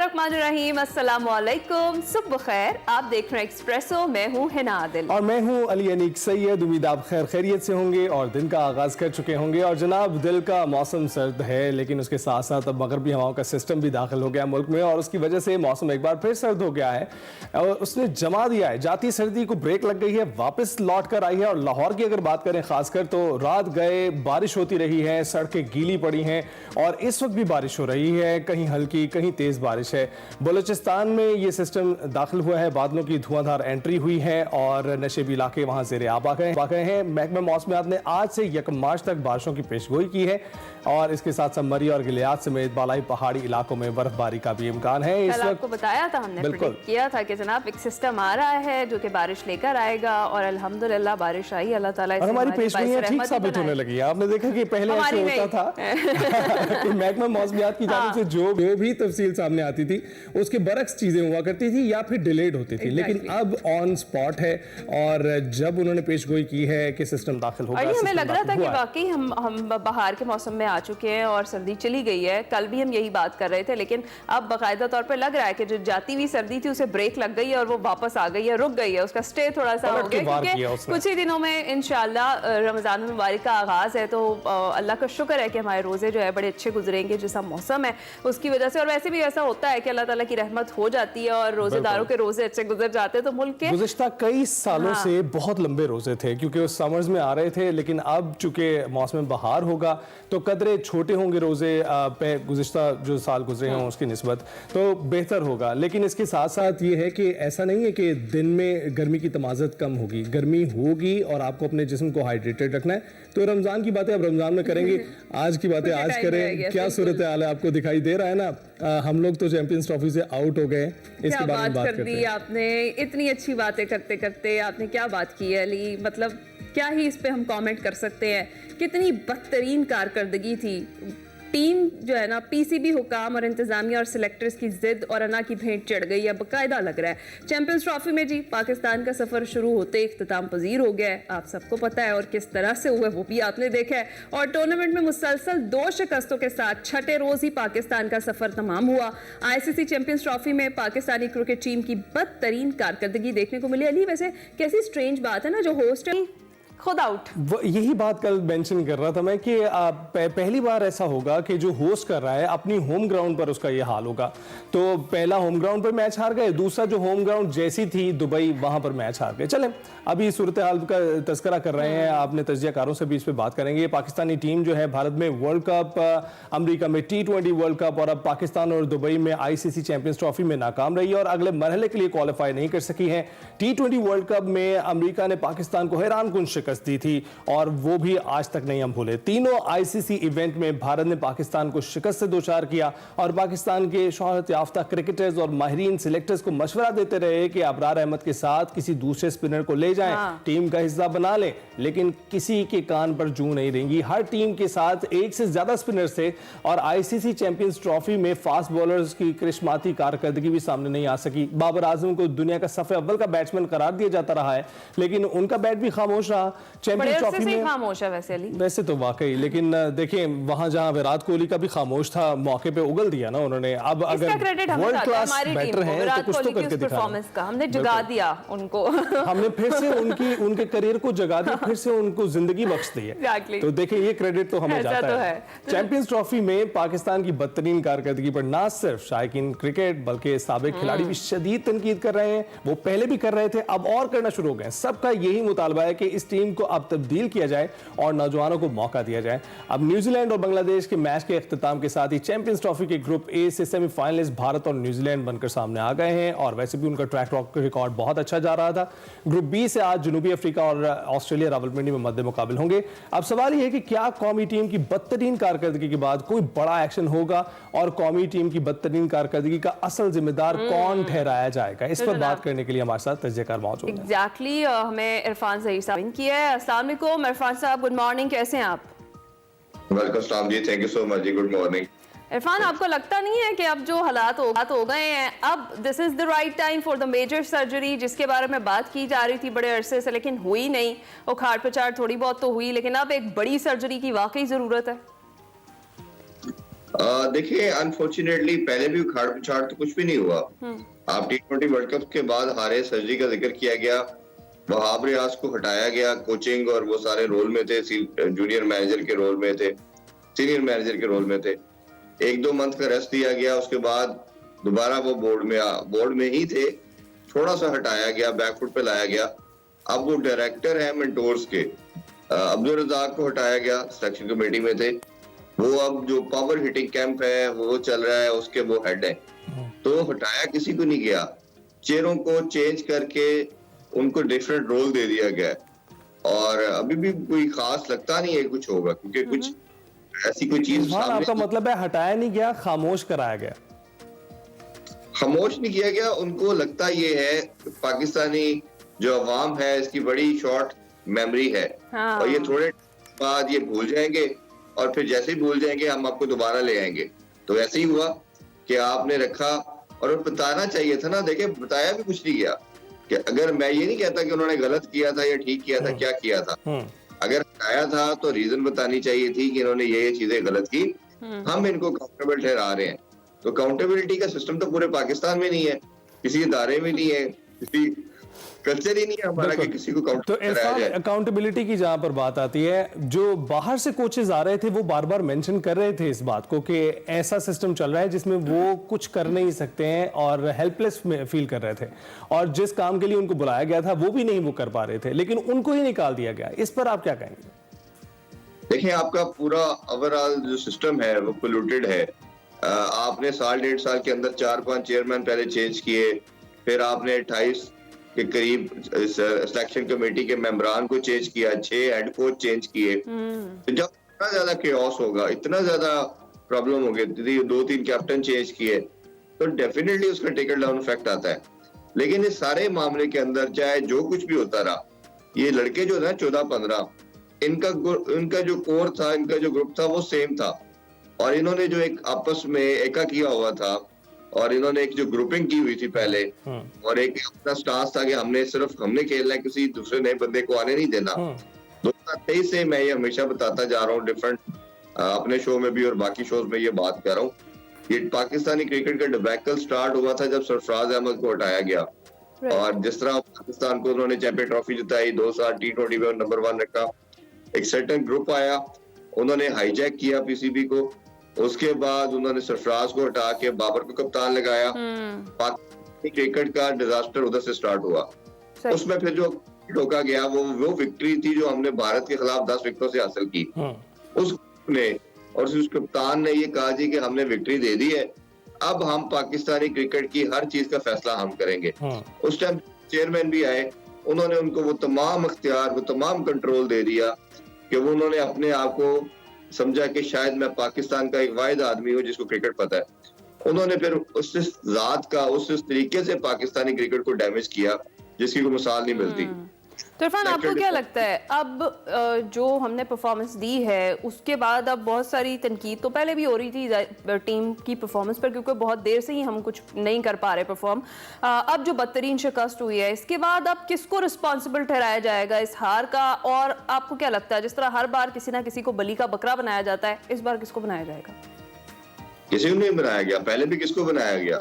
बिस्मिल्लाहिर्रहमानिर्रहीम, अस्सलाम वालेकुम, सुबह खैर। आप देख रहे हैं एक्सप्रेसो, मैं हूँ हिना आदिल और मैं हूँ अली अनीक सैयद। उम्मीद आप खैर खैरियत से होंगे और दिन का आगाज़ कर चुके होंगे। और जनाब, दिल का मौसम सर्द है, लेकिन उसके साथ साथ अब मगरबी हवाओं का सिस्टम भी दाखिल हो गया मुल्क में और उसकी वजह से मौसम एक बार फिर सर्द हो गया है और उसने जमा दिया है। जाती सर्दी को ब्रेक लग गई है, वापस लौट कर आई है। और लाहौर की अगर बात करें खासकर, तो रात गए बारिश होती रही है, सड़कें गीली पड़ी हैं और इस वक्त भी बारिश हो रही है, कहीं हल्की कहीं तेज़ बारिश है। बलूचिस्तान में ये सिस्टम दाखिल हुआ है, बादलों की धुआंधार एंट्री हुई है और नशेबी इलाके वहां ज़ेरे आब आ गए हैं। महकमा मौसमियात ने आज से 1 मार्च तक बारिशों की पेशगोई की है और इसके साथ समरी और गिलियाद समेत बालाई पहाड़ी इलाकों में बर्फबारी का भी इम्कान है। इस वक्त आपको बताया था, हमने प्रेडिक्ट किया था कि जनाब एक सिस्टम आ रहा है जो कि बारिश लेकर आएगा और अल्हम्दुलिल्लाह बारिश आई। अल्लाह ताला और हमारी पेशगोइयां ठीक साबित होने लगी है। आपने देखा कि पहले ऐसे होता था कि महकमा मौसमियात की जानिब से जो भी तफसील सामने आती थी उसके बरक्स चीजें हुआ करती थी या फिर डिलेड होती थी, लेकिन अब ऑन स्पॉट है। और जब उन्होंने पेशगोई की है कि सिस्टम दाखिल होगा, हमें लग रहा था कि वाकई हम बाहर के मौसम में आ चुके हैं और सर्दी चली गई है। कल भी हम यही बात कर रहे थे, लेकिन अब बाकायदा तौर पर लग रहा है कि जो जाती हुई सर्दी थी उसे ब्रेक लग गई है और वो वापस आ गई है, रुक गई है, उसका स्टे थोड़ा सा हो गया क्योंकि कुछ ही दिनों में इंशाल्लाह रमजान मुबारक का आगाज है। तो अल्लाह का शुक्र है कि हमारे रोजे जो है बड़े अच्छे गुजरेंगे जैसा मौसम है उसकी वजह से। और वैसे भी ऐसा होता है कि अल्लाह ताला की रहमत हो जाती है और रोजेदारों के रोजे अच्छे गुजर जाते हैं। तो मुल्क के गुज़िश्ता कई सालों से बहुत लंबे रोजे थे क्योंकि वो समर्स में आ रहे थे, लेकिन अब चूंकि मौसम बहार होगा तो कदरे छोटे होंगे रोजे गुज़िश्ता जो साल गुजरे हैं उसकी निस्बत, तो बेहतर होगा। लेकिन इसके साथ साथ ये है कि ऐसा नहीं है कि दिन में गर्मी की तमाज़त कम होगी, गर्मी होगी और आपको अपने जिस्म को हाइड्रेटेड रखना है। तो रमजान की बातें अब रमजान में करेंगे, आज की बातें आज करें। क्या सूरत हाल है, आपको दिखाई दे रहा है ना? हम लोग तो चैंपियंस ट्रॉफी से आउट हो गए, इसके बारे में बात करते हैं। आपने इतनी अच्छी बातें करते करते आपने क्या बात की है अली, मतलब क्या ही इस पे हम कमेंट कर सकते हैं। कितनी बदतरीन कारकर्दगी थी। टीम जो है ना, पीसीबी हुकाम और इंतजामिया और सिलेक्टर्स की जिद और अना की भेंट चढ़ गई है, बाकायदा लग रहा है। चैंपियंस ट्रॉफी में जी पाकिस्तान का सफर शुरू होते इख्तिताम पजीर हो गया है, आप सबको पता है, और किस तरह से हुआ वो भी आपने देखा है। और टूर्नामेंट में मुसलसल 2 शिकस्तों के साथ छठे रोज ही पाकिस्तान का सफर तमाम हुआ। आईसीसी चैंपियंस ट्रॉफी में पाकिस्तानी क्रिकेट टीम की बदतरीन कारकर्दगी देखने को मिली। अली, वैसे कैसी स्ट्रेंज बात है ना, जो होस्ट है खुद आउट। यही बात कल मेंशन कर रहा था मैं कि पहली बार ऐसा होगा कि जो होस्ट कर रहा है अपनी होम ग्राउंड पर उसका ये हाल होगा। तो पहला होम ग्राउंड पर मैच हार गए, दूसरा जो होम ग्राउंड जैसी थी दुबई, वहां पर मैच हार गए। चलें, अभी सूरत हाल का तस्करा कर रहे हैं, आपने तजियाकारों से भी इस पर बात करेंगे। पाकिस्तानी टीम जो है भारत में वर्ल्ड कप, अमरीका में T20 वर्ल्ड कप और अब पाकिस्तान और दुबई में आईसीसी चैंपियंस ट्रॉफी में नाकाम रही है और अगले मरहले के लिए क्वालिफाई नहीं कर सकी है। T20 वर्ल्ड कप में अमरीका ने पाकिस्तान को हैरानकुन शिकस्त दी थी और वो भी आज तक नहीं हम भूले। तीनों आईसीसी इवेंट में भारत ने पाकिस्तान को शिकस्त से दोचार किया और पाकिस्तान के शोहरत याफ्ता क्रिकेटर्स और माहिरीन सिलेक्टर्स को मशवरा देते रहे कि अबरार अहमद के साथ किसी दूसरे स्पिनर को ले जाएं, टीम का हिस्सा बना लें, लेकिन किसी के कान पर जूं नहीं रेंगी। हर टीम के साथ एक से ज्यादा स्पिनर्स थे और आईसीसी चैंपियंस ट्रॉफी में फास्ट बॉलर्स की करिश्माती कारकर्दगी भी सामने नहीं आ सकी। बाबर आजम को दुनिया का सफे अव्वल का बैट्समैन करार दिया जाता रहा है, लेकिन उनका बैट भी खामोश रहा चैंपियंस ट्रॉफी में। खामोश है वैसे तो वाकई, लेकिन देखें वहां जहां विराट कोहली का भी खामोश था, मौके पे उगल दिया ना उन्होंने। अब अगर वर्ल्ड क्लास बैटर हैं तो कुछ तो करके दिखाना, हमने जगा दिया उनको हमने फिर से उनके करियर को जगा दिया, फिर से उनको जिंदगी बख्श दी है। तो देखें ये क्रेडिट तो हमें जाता है। चैंपियंस ट्रॉफी में पाकिस्तान की बदतरीन कारकर्दगी पर ना सिर्फ शायकीन क्रिकेट बल्कि साबिक खिलाड़ी भी शदीद तनकीद कर रहे हैं। वो पहले भी कर रहे थे, अब और करना शुरू हो गए। सबका यही मुतालबा है कि इस टीम को अब तब्दील किया जाए और नौजवानों को मौका दिया जाए। अब न्यूजीलैंड और बांग्लादेश के मैच के इख्तिताम के साथ ही चैंपियंस ट्रॉफी के ग्रुप ए से सेमीफाइनलिस्ट भारत और न्यूजीलैंड बनकर सामने आ गए हैं और वैसे भी उनका ट्रैक रिकॉर्ड बहुत अच्छा जा रहा था। ग्रुप बी से आज जनूबी अफ्रीका और ऑस्ट्रेलिया रावलपिंडी में मद्दे मुकाबिल होंगे। अब सवाल यह है कि क्या कौमी टीम की बदतरीन कारकर्दगी के बाद कोई बड़ा एक्शन होगा और कौमी टीम की बदतरीन कारकर्दगी का असल जिम्मेदार कौन ठहराया जाएगा? इस पर बात करने के लिए हमारे साथ तज्जियाकार मौजूद हैं। एग्जैक्टली, हमें इरफान ज़हीर साहब किया है। अस्सलाम वालेकुम इरफान साहब, गुड मॉर्निंग, कैसे हैं आप? वेलकम सलाम जी, थैंक यू सो मच जी, गुड मॉर्निंग। इरफान, आपको लगता नहीं है कि अब जो हालात हो गए हैं, अब this is the right time for the major surgery, जिसके बारे में बात की जा रही थी बड़े अरसे से लेकिन हुई नहीं, उखाड़ पछाड़ थोड़ी बहुत तो हुई, लेकिन अब एक बड़ी सर्जरी की वाकई जरूरत है? देखिए अनफॉर्चुनेटली पहले भी उखाड़ पिछाड़ तो कुछ भी नहीं हुआ। आप T20 वर्ल्ड कप के बाद हारे सर्जी का जिक्र किया गया, वहाब रियाज को हटाया गया, कोचिंग और वो सारे रोल में थे, जूनियर मैनेजर के रोल में थे, सीनियर मैनेजर के रोल में थे। 1-2 मंथ का रेस्ट दिया गया, उसके बाद दोबारा वो बोर्ड में ही थे, थोड़ा सा हटाया गया, बैकफुट पे लाया गया। अब वो डायरेक्टर है मेंटोर्स के, अब्दुल रज़ाक को हटाया गया, सिलेक्शन कमेटी में थे, वो अब जो पावर हिटिंग कैंप है वो चल रहा है, उसके वो हेड है। तो हटाया किसी को नहीं गया, चेयरों को चेंज करके उनको डिफरेंट रोल दे दिया गया है। और अभी भी कोई खास लगता नहीं है कुछ होगा, क्योंकि कुछ ऐसी कोई चीज हाँ, आपका सामने मतलब है हटाया नहीं गया, खामोश कराया गया। खामोश नहीं किया गया। उनको लगता ये है पाकिस्तानी जो अवाम है इसकी बड़ी शॉर्ट मेमोरी है, हाँ। और ये थोड़े बाद ये भूल जाएंगे, और फिर जैसे ही भूल जाएंगे हम आपको दोबारा ले आएंगे। तो ऐसे ही हुआ कि आपने रखा, और बताना चाहिए था ना। देखिए बताया भी कुछ नहीं गया, कि अगर मैं ये नहीं कहता कि उन्होंने गलत किया था या ठीक किया था, क्या किया था। अगर हटाया था तो रीजन बतानी चाहिए थी कि इन्होंने ये चीजें गलत की, हम इनको काउंटेबल ठहरा रहे हैं। तो काउंटेबिलिटी का सिस्टम तो पूरे पाकिस्तान में नहीं है, किसी इदारे में नहीं है, किसी कल्चर ही नहीं है हमारा कि किसी को तो काउंटेबल कराया इरफान, जाए। अकाउंटेबिलिटी की जहां पर बात आती है, जो बाहर से कोचेज आ रहे थे वो बार बार मेंशन कर रहे थे इस बात को कि ऐसा सिस्टम चल रहा है जिसमें वो कुछ कर नहीं सकते हैं और हेल्पलेस फील कर रहे थे, और जिस काम के लिए उनको बुलाया गया था वो भी नहीं वो कर पा रहे थे, लेकिन उनको ही निकाल दिया गया। इस पर आप क्या कहेंगे? देखिए आपका पूरा ओवरऑल जो सिस्टम है वो पोल्यूटेड है। आपने साल 1.5 साल के अंदर 4-5 चेयरमैन पहले चेंज किए, फिर आपने 28 के करीब सिलेक्शन कमेटी के मेंबरान को चेंज किया, 6 हेड कोच चेंज किए। तो जब इतना ज्यादा केओस होगा, इतना ज्यादा प्रॉब्लम हो गई, 2-3 कैप्टन चेंज किए, तो डेफिनेटली उसका टिकल डाउन इफेक्ट आता है। लेकिन इस सारे मामले के अंदर चाहे जो कुछ भी होता रहा, ये लड़के जो है 14-15, इनका जो कोर था, इनका जो ग्रुप था वो सेम था, और इन्होंने जो एक आपस में एका किया हुआ था, और इन्होंने एक जो ग्रुपिंग की हुई थी पहले, और एक अपना स्टांस था कि हमने खेलना है, किसी दूसरे नए बंदे को आने नहीं देना। 2023 से मैं ये हमेशा बताता जा रहा हूँ, डिफरेंट अपने शो में भी और बाकी शोज में ये बात कर रहा हूँ। ये पाकिस्तानी क्रिकेट का डिबैकल स्टार्ट हुआ था जब सरफराज अहमद को हटाया गया, और जिस तरह पाकिस्तान को उन्होंने चैंपियन ट्रॉफी जिताई, 2 साल T20 में नंबर 1 रखा, एक सर्टेन ग्रुप आया, उन्होंने हाईजैक किया पीसीबी को, उसके बाद उन्होंने सरफराज को हटा के बाबर को कप्तान लगाया। पाकिस्तानी क्रिकेट का डिजास्टर उधर से स्टार्ट हुआ। उसमें फिर जो रोका गया वो विक्ट्री थी जो हमने भारत के खिलाफ 10 विकेटों से हासिल की। उसने और उस कप्तान ने ये कहा जी कि हमने विक्ट्री दे दी है, अब हम पाकिस्तानी क्रिकेट की हर चीज का फैसला हम करेंगे। उस टाइम चेयरमैन भी आए, उन्होंने उनको वो तमाम अख्तियार, वो तमाम कंट्रोल दे दिया कि वो उन्होंने अपने आप को समझा कि शायद मैं पाकिस्तान का एक वाहिद आदमी हूँ जिसको क्रिकेट पता है। उन्होंने फिर उस जात का उस तरीके से पाकिस्तानी क्रिकेट को डैमेज किया जिसकी कोई मिसाल नहीं मिलती। तो इरफान, आपको क्या लगता है अब जो हमने परफॉर्मेंस दी है उसके बाद अब बहुत सारी तनकीद तो पहले भी हो रही थी टीम की परफॉर्मेंस पर, क्योंकि बहुत देर से ही हम कुछ नहीं कर पा रहे परफॉर्म। अब जो बदतरीन शिकस्त हुई है, इसके बाद अब किसको रिस्पॉन्सिबल ठहराया जाएगा इस हार का? और आपको क्या लगता है, जिस तरह हर बार किसी ना किसी को बली का बकरा बनाया जाता है, इस बार किसको बनाया जाएगा? किसी को नहीं बनाया गया, पहले भी किसको बनाया गया?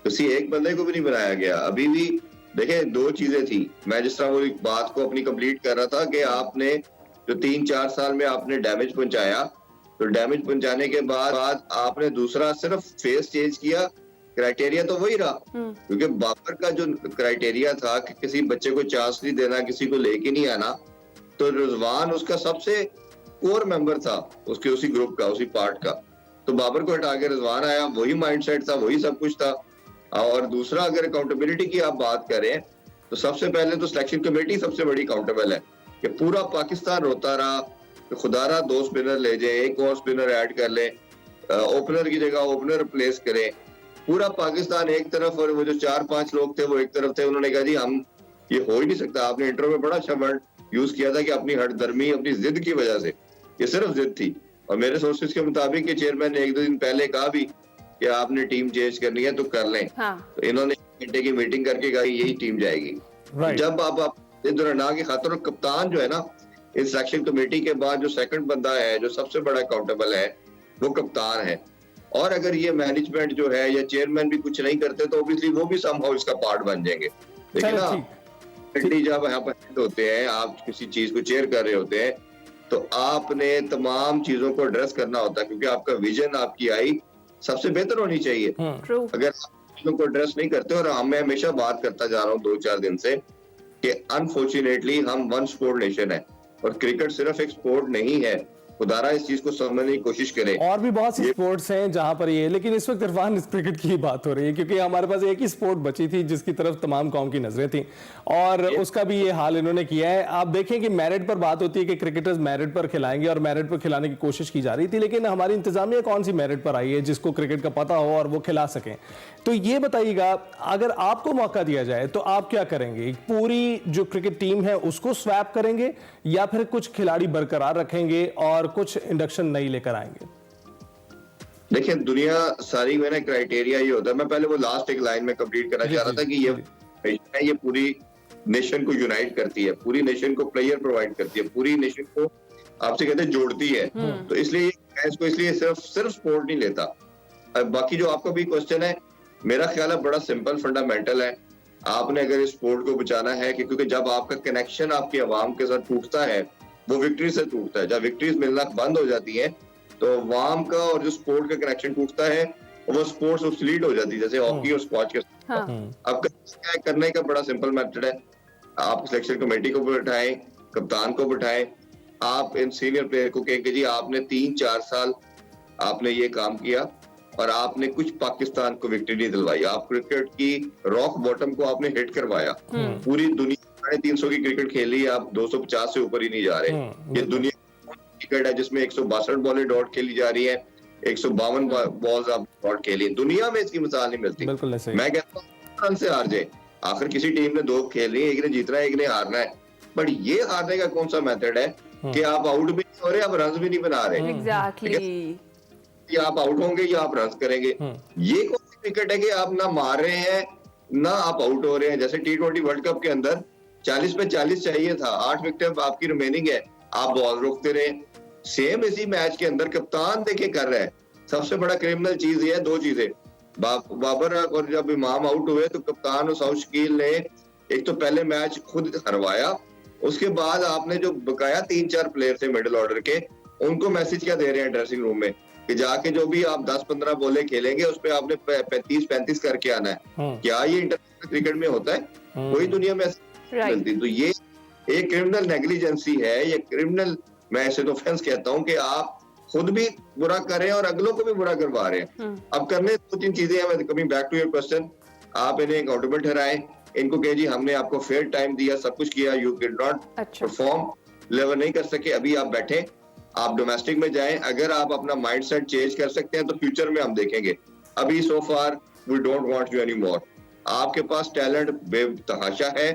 किसी एक बंदे को भी नहीं बनाया गया। अभी भी देखिए 2 चीजें थी, मैं जिस तरह वो बात को अपनी कंप्लीट कर रहा था कि आपने जो 3-4 साल में आपने डैमेज पहुंचाया, तो डैमेज पहुंचाने के बाद आपने दूसरा सिर्फ फेस चेंज किया, क्राइटेरिया तो वही रहा। क्योंकि बाबर का जो क्राइटेरिया था कि किसी बच्चे को चांस नहीं देना, किसी को लेके नहीं आना, तो रिजवान उसका सबसे कोर मेंबर था, उसके उसी ग्रुप का, उसी पार्ट का। तो बाबर को हटा के रिजवान आया, वही माइंडसेट था, वही सब कुछ था। और दूसरा, अगर अकाउंटेबिलिटी की आप बात करें तो सबसे पहले तो सिलेक्शन कमेटी सबसे बड़ी अकाउंटेबल है कि पूरा पाकिस्तान रोता रहा कि खुदारा 2 स्पिनर ले जाए, एक और स्पिनर ऐड कर ले, ओपनर की जगह ओपनर रिप्लेस करें। पूरा पाकिस्तान एक तरफ और वो जो 4-5 लोग थे वो एक तरफ थे। उन्होंने कहा जी हम ये हो ही नहीं सकता। आपने इंटरव्यू में बड़ा अच्छा वर्ड यूज किया था कि अपनी हठधर्मी, अपनी जिद की वजह से, ये सिर्फ जिद थी। और मेरे सोर्सेज के मुताबिक चेयरमैन ने 1-2 दिन पहले कहा भी कि आपने टीम चेंज करनी है तो कर लें। तो इन्होंने 1 घंटे की मीटिंग करके कहा यही टीम जाएगी। जब आप दुराना की खातर, कप्तान जो है ना इस सिलेक्शन कमेटी के बाद जो सेकंड बंदा है जो सबसे बड़ा अकाउंटेबल है वो कप्तान है। और अगर ये मैनेजमेंट जो है या चेयरमैन भी कुछ नहीं करते तो ऑब्वियसली वो भी समहाउ इसका पार्ट बन जाएंगे। लेकिन चलो, ना जब यहाँ पर होते हैं, आप किसी चीज को चेयर कर रहे होते हैं, तो आपने तमाम चीजों को एड्रेस करना होता है, क्योंकि आपका विजन, आपकी आई सबसे बेहतर होनी चाहिए। ट्रू। अगर आप चीजों को एड्रेस नहीं करते, और मैं हमेशा बात करता जा रहा हूँ 2-4 दिन से कि अनफॉर्चुनेटली हम वन स्पोर्ट नेशन है, और क्रिकेट सिर्फ एक स्पोर्ट नहीं है। खुदारा इस चीज को समझने की कोशिश करें। और भी बहुत सी स्पोर्ट्स हैं जहां पर ये, लेकिन इस वक्त इरफान इस क्रिकेट की ही बात हो रही है, क्योंकि हमारे पास एक ही स्पोर्ट बची थी जिसकी तरफ तमाम कौम की नजरें थी, और उसका भी ये हाल इन्होंने किया है। आप देखें कि मेरिट पर बात होती है कि क्रिकेटर्स मेरिट पर खिलाएंगे, और मेरिट पर खिलाने की कोशिश की जा रही थी, लेकिन हमारी इंतजामिया कौन सी मेरिट पर आई है जिसको क्रिकेट का पता हो और वो खिला सकें। तो ये बताइएगा, अगर आपको मौका दिया जाए तो आप क्या करेंगे? पूरी जो क्रिकेट टीम है उसको स्वैप करेंगे, या फिर कुछ खिलाड़ी बरकरार रखेंगे और कुछ इंडक्शन नहीं लेकर आएंगे? देखिए, दुनिया सारी में ना क्राइटेरिया ये होता है। मैं पहले वो लास्ट एक लाइन में कंप्लीट करना चाह रहा था कि ये पूरी नेशन को यूनाइट करती है, पूरी नेशन को प्लेयर प्रोवाइड करती है, पूरी नेशन को आपसे कहते हैं जोड़ती है। तो इसलिए मैं इसको इसलिए सिर्फ स्पोर्ट नहीं लेता। बाकी जो आपका भी क्वेश्चन है, मेरा ख्याल है बड़ा सिंपल फंडामेंटल है। आपने अगर इस स्पोर्ट को बचाना है, क्योंकि जब आपका कनेक्शन आपकी आवाम के साथ टूटता है, वो विक्ट्री से टूटता है। जब विक्ट्रीज मिलना बंद हो जाती है, तो आवाम का और जो स्पोर्ट का कनेक्शन टूटता है, वो स्पोर्ट्स ऑब्सोलीट हो जाती है, जैसे हॉकी और स्क्वॉश के साथ। अब करने का बड़ा सिंपल मेथड है। आप सिलेक्शन कमेटी को बिठाएं, कप्तान को बिठाएं, आप इन सीनियर प्लेयर को कहें कि जी आपने 3-4 साल आपने ये काम किया और आपने कुछ पाकिस्तान को विक्ट्री नहीं दिलवाई। आप क्रिकेट की रॉक बॉटम को आपने हिट करवाया। पूरी दुनिया 350 की क्रिकेट खेली, आप 250 से ऊपर ही नहीं जा रहे। ये दुनिया क्रिकेट है जिसमें 162 बॉलें डॉट खेली जा रही है, 152 बॉल्स आप डॉट खेली। दुनिया में इसकी मिसाल नहीं मिलती। मैं कहता हूँ रन से हार जाए, आखिर किसी टीम ने 2 खेलनी है, एक ने जीतना है, एक ने हारना है। बट ये हारने का कौन सा मेथड है कि आप आउट भी नहीं हो रहे, आप रन भी नहीं बना रहे। एग्जैक्टली। या आप आउट होंगे या आप रन करेंगे। ये कौन सी क्रिकेट है कि आप ना मार रहे हैं ना आप आउट हो रहे हैं। जैसे T20 वर्ल्ड कप के अंदर 40 पे 40 चाहिए था, 8 विकेट आपकी रिमेनिंग है, आप बॉल रोकते रहे। सेम इसी मैच के अंदर कप्तान देखे कर रहा है। सबसे बड़ा क्रिमिनल चीज ये है, 2 चीजें। बाबर और जब इमाम आउट हुए तो कप्तान और साउथ शकील ने एक तो पहले मैच खुद हरवाया, उसके बाद आपने जो बकाया 3-4 प्लेयर थे मिडिल ऑर्डर के, उनको मैसेज क्या दे रहे हैं ड्रेसिंग रूम में कि जाके जो भी आप 10-15 बॉलें खेलेंगे उस पे आपने 35-35 करके आना है। क्या ये इंटरनेशनल क्रिकेट में होता है? कोई दुनिया में मिलती। तो ये एक क्रिमिनल नेग्लिजेंसी है, ये क्रिमिनल, मैं ऐसे तो ऑफेंस कहता हूँ कि आप खुद भी बुरा कर रहे हैं और अगलों को भी बुरा करवा रहे हैं। अब करने 2-3 चीजें हैं। Coming back to your question, आप इन्हें अकाउंटेबल ठहराएं, इनको कहे जी हमने आपको फेयर टाइम दिया, सब कुछ किया, you did not perform, deliver नहीं कर सके, अभी आप बैठे, आप डोमेस्टिक में जाएं। अगर आप अपना माइंडसेट चेंज कर सकते हैं तो फ्यूचर में हम देखेंगे। अभी so far we don't want you any more. आपके पास टैलेंट बेतहाशा है।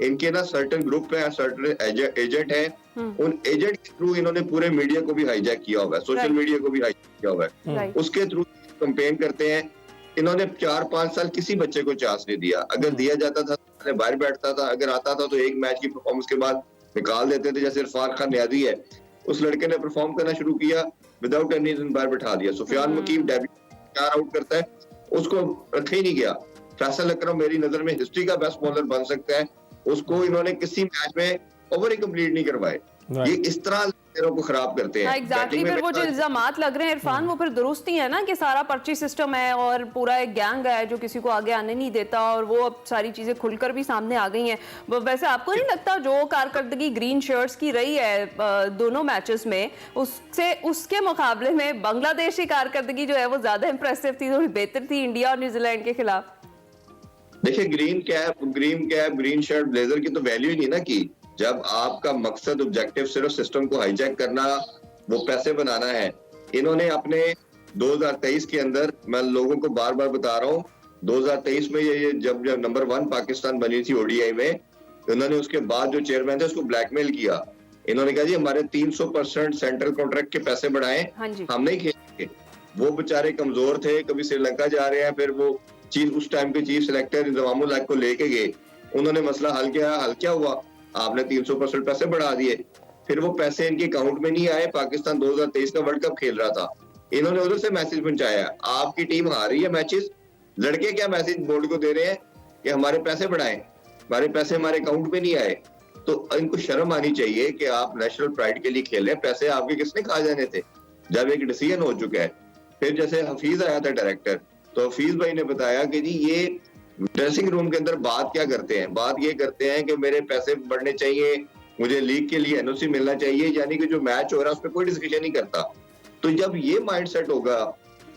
इनके ना सर्टेन ग्रुप है, सर्टेन एजेंट है, उन एजेंट के थ्रू इन्होंने पूरे मीडिया को भी हाईजैक किया हुआ है, सोशल मीडिया को भी हाईजैक किया हुआ है। उसके थ्रू कैंपेन करते हैं। इन्होंने 4-5 साल किसी बच्चे को चांस नहीं दिया। अगर दिया जाता था तो बाहर बैठता था, अगर आता था तो एक मैच की परफॉर्मेंस के बाद निकाल देते थे। जैसे इरफान खान न्यादी है, उस लड़के ने परफॉर्म करना शुरू किया, विदाउट एनी रीजन बाहर बैठा दिया। सुफियान मुकीम डेब्यू 4 आउट करता है, उसको रखा ही नहीं गया। फैसल अकरम मेरी नजर में हिस्ट्री का बेस्ट बॉलर बन सकता है, उसको इन्होंने किसी मैच में ओवर ही कंप्लीट नहीं करवाए। ये इस तरह को खराब करते हैं। एग्जैक्टली। फिर वो जो इल्जामात लग रहे हैं इरफान, वो फिर दुरुस्त ही है ना कि सारा पर्ची सिस्टम है और पूरा एक गैंग है जो किसी को आगे आने नहीं देता, और वो अब सारी चीजें खुलकर भी सामने आ गई हैं। वैसे आपको नहीं लगता जो कारकर्दगी ग्रीन शर्ट्स की रही है दोनों मैचेस में, उसके मुकाबले में बांग्लादेश की कारकर्दगी जो है वो ज्यादा इंप्रेसिव थी, थोड़ी बेहतर थी इंडिया और न्यूजीलैंड के खिलाफ? देखिए, green cap, green shirt, blazer की तो वैल्यू ही नहीं ना की। जब आपका मकसद ऑब्जेक्टिव सिर्फ सिस्टम को हाईजैक करना, वो पैसे बनाना है। इन्होंने अपने 2023 के अंदर, मैं लोगों को बार बार बता रहा हूँ, 2023 में ये जब नंबर 1 पाकिस्तान बनी थी ODI में, उन्होंने उसके बाद जो चेयरमैन थे उसको ब्लैकमेल किया। इन्होंने कहा जी हमारे 300% सेंट्रल कॉन्ट्रैक्ट के पैसे बढ़ाएं, हम नहीं खेलेंगे। वो बेचारे कमजोर थे, कभी श्रीलंका जा रहे हैं, फिर वो उस टाइम के चीफ सिलेक्टर इंतजामुल हक को लेके गए, उन्होंने मसला हल क्या हुआ, आपने 300% पैसे बढ़ा दिए। फिर वो पैसे इनके अकाउंट में नहीं आए। पाकिस्तान 2023 का वर्ल्ड कप खेल रहा था, इन्होंने उधर से मैसेज पहुंचाया, आपकी टीम हार रही है मैचेस, लड़के क्या मैसेज बोर्ड को दे रहे हैं कि हमारे पैसे बढ़ाएं, हमारे पैसे हमारे अकाउंट में नहीं आए। तो इनको शर्म आनी चाहिए कि आप नेशनल प्राइड के लिए खेल रहे हैं, पैसे आपके किसने खा जाने थे जब एक डिसीजन हो चुका है। फिर जैसे हफीज आया था डायरेक्टर, तो हफीज भाई ने बताया कि जी ये ड्रेसिंग रूम के अंदर बात क्या करते हैं, बात ये करते हैं कि मेरे पैसे बढ़ने चाहिए, मुझे लीग के लिए एनओसी मिलना चाहिए, यानी कि जो मैच हो रहा है उस पर कोई डिस्कशन नहीं करता। तो जब ये माइंडसेट होगा,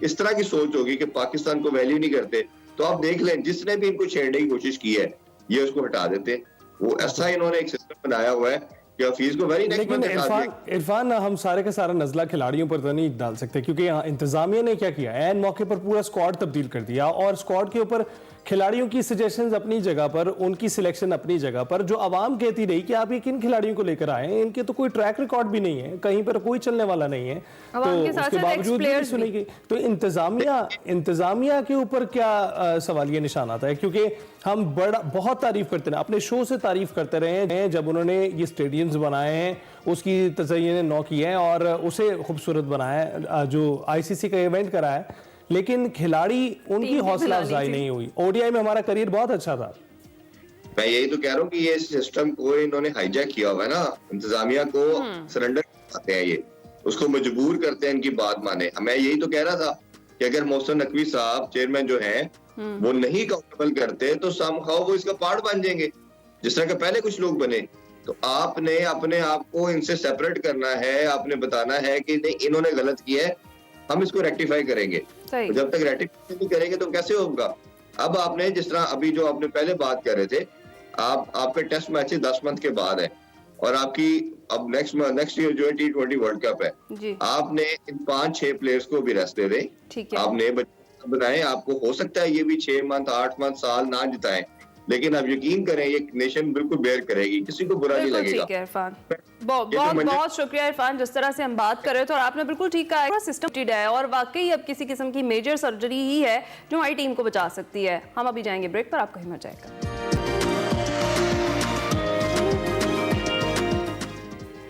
इस तरह की सोच होगी कि पाकिस्तान को वैल्यू नहीं करते, तो आप देख लें जिसने भी इनको छेड़ने की कोशिश की है ये उसको हटा देते। वो ऐसा इन्होंने एक सिस्टम बनाया हुआ है कि हफीज को वेरी नेक्स्ट लेकिन मंथ हटा दिया। इरफान हम सारे का सारा नजला खिलाड़ियों पर तो नहीं डाल सकते, क्योंकि यहाँ इंतजामिया ने क्या किया, एन मौके पर पूरा स्क्वाड तब्दील कर दिया और स्क्वाड के ऊपर खिलाड़ियों की सजेशंस अपनी जगह पर, उनकी सिलेक्शन अपनी जगह पर। जो आवाम कहती रही कि आप ये किन खिलाड़ियों को लेकर आए हैं, इनके तो कोई ट्रैक रिकॉर्ड भी नहीं है, कहीं पर कोई चलने वाला नहीं है, तो उसके बावजूद भी सुनी गई। तो इंतजामिया के ऊपर क्या सवालिया निशान आता है? क्योंकि हम बहुत तारीफ करते हैं, अपने शो से तारीफ करते रहे हैं जब उन्होंने ये स्टेडियम्स बनाए हैं, उसकी तज़य्युन नौ की है और उसे खूबसूरत बनाया है, जो आईसीसी का इवेंट करा है, लेकिन खिलाड़ी उनकी हौसला अफजाई नहीं हुई। ओडीआई में हमारा करियर बहुत अच्छा था। मैं यही तो कह रहा हूँ कि ये सिस्टम को इन्होंने हाईजैक किया हुआ है ना, इंतजामिया को सरेंडर करते हैं, ये उसको मजबूर करते हैं इनकी बात माने। मैं यही तो कह रहा था कि अगर मोहसिन नकवी साहब चेयरमैन जो हैं वो नहीं अकाउंटेबल करते तो समहाउ वो इसका पार्ट बन जाएंगे, जिस तरह के पहले कुछ लोग बने। तो आपने अपने आप को इनसे सेपरेट करना है, आपने बताना है कि नहीं इन्होंने गलत किया है, हम इसको रेक्टिफाई करेंगे। तो जब तक रेक्टिफाई नहीं करेंगे तो कैसे होगा? अब आपने जिस तरह अभी जो आपने पहले बात कर रहे थे, आपके टेस्ट मैचेस 10 मंथ के बाद है और आपकी अब नेक्स्ट ईयर जो है T20 वर्ल्ड कप है, आपने इन 5-6 प्लेयर्स को भी रेस्ट दे दें, आपने बनाए। आपको हो सकता है ये भी 6 मंथ 8 मंथ साल ना जिताएं, लेकिन आप यकीन करें ये नेशन बिल्कुल बेयर करेगी, किसी को बुरा नहीं लगेगा। ठीक है इरफान, बहुत शुक्रिया इरफान, जिस तरह से हम बात कर रहे थे और आपने बिल्कुल ठीक कहा, सिस्टम है और वाकई अब किसी किस्म की मेजर सर्जरी ही है जो हमारी टीम को बचा सकती है। हम अभी जाएंगे ब्रेक पर, आपको हिम्मत जाएगा।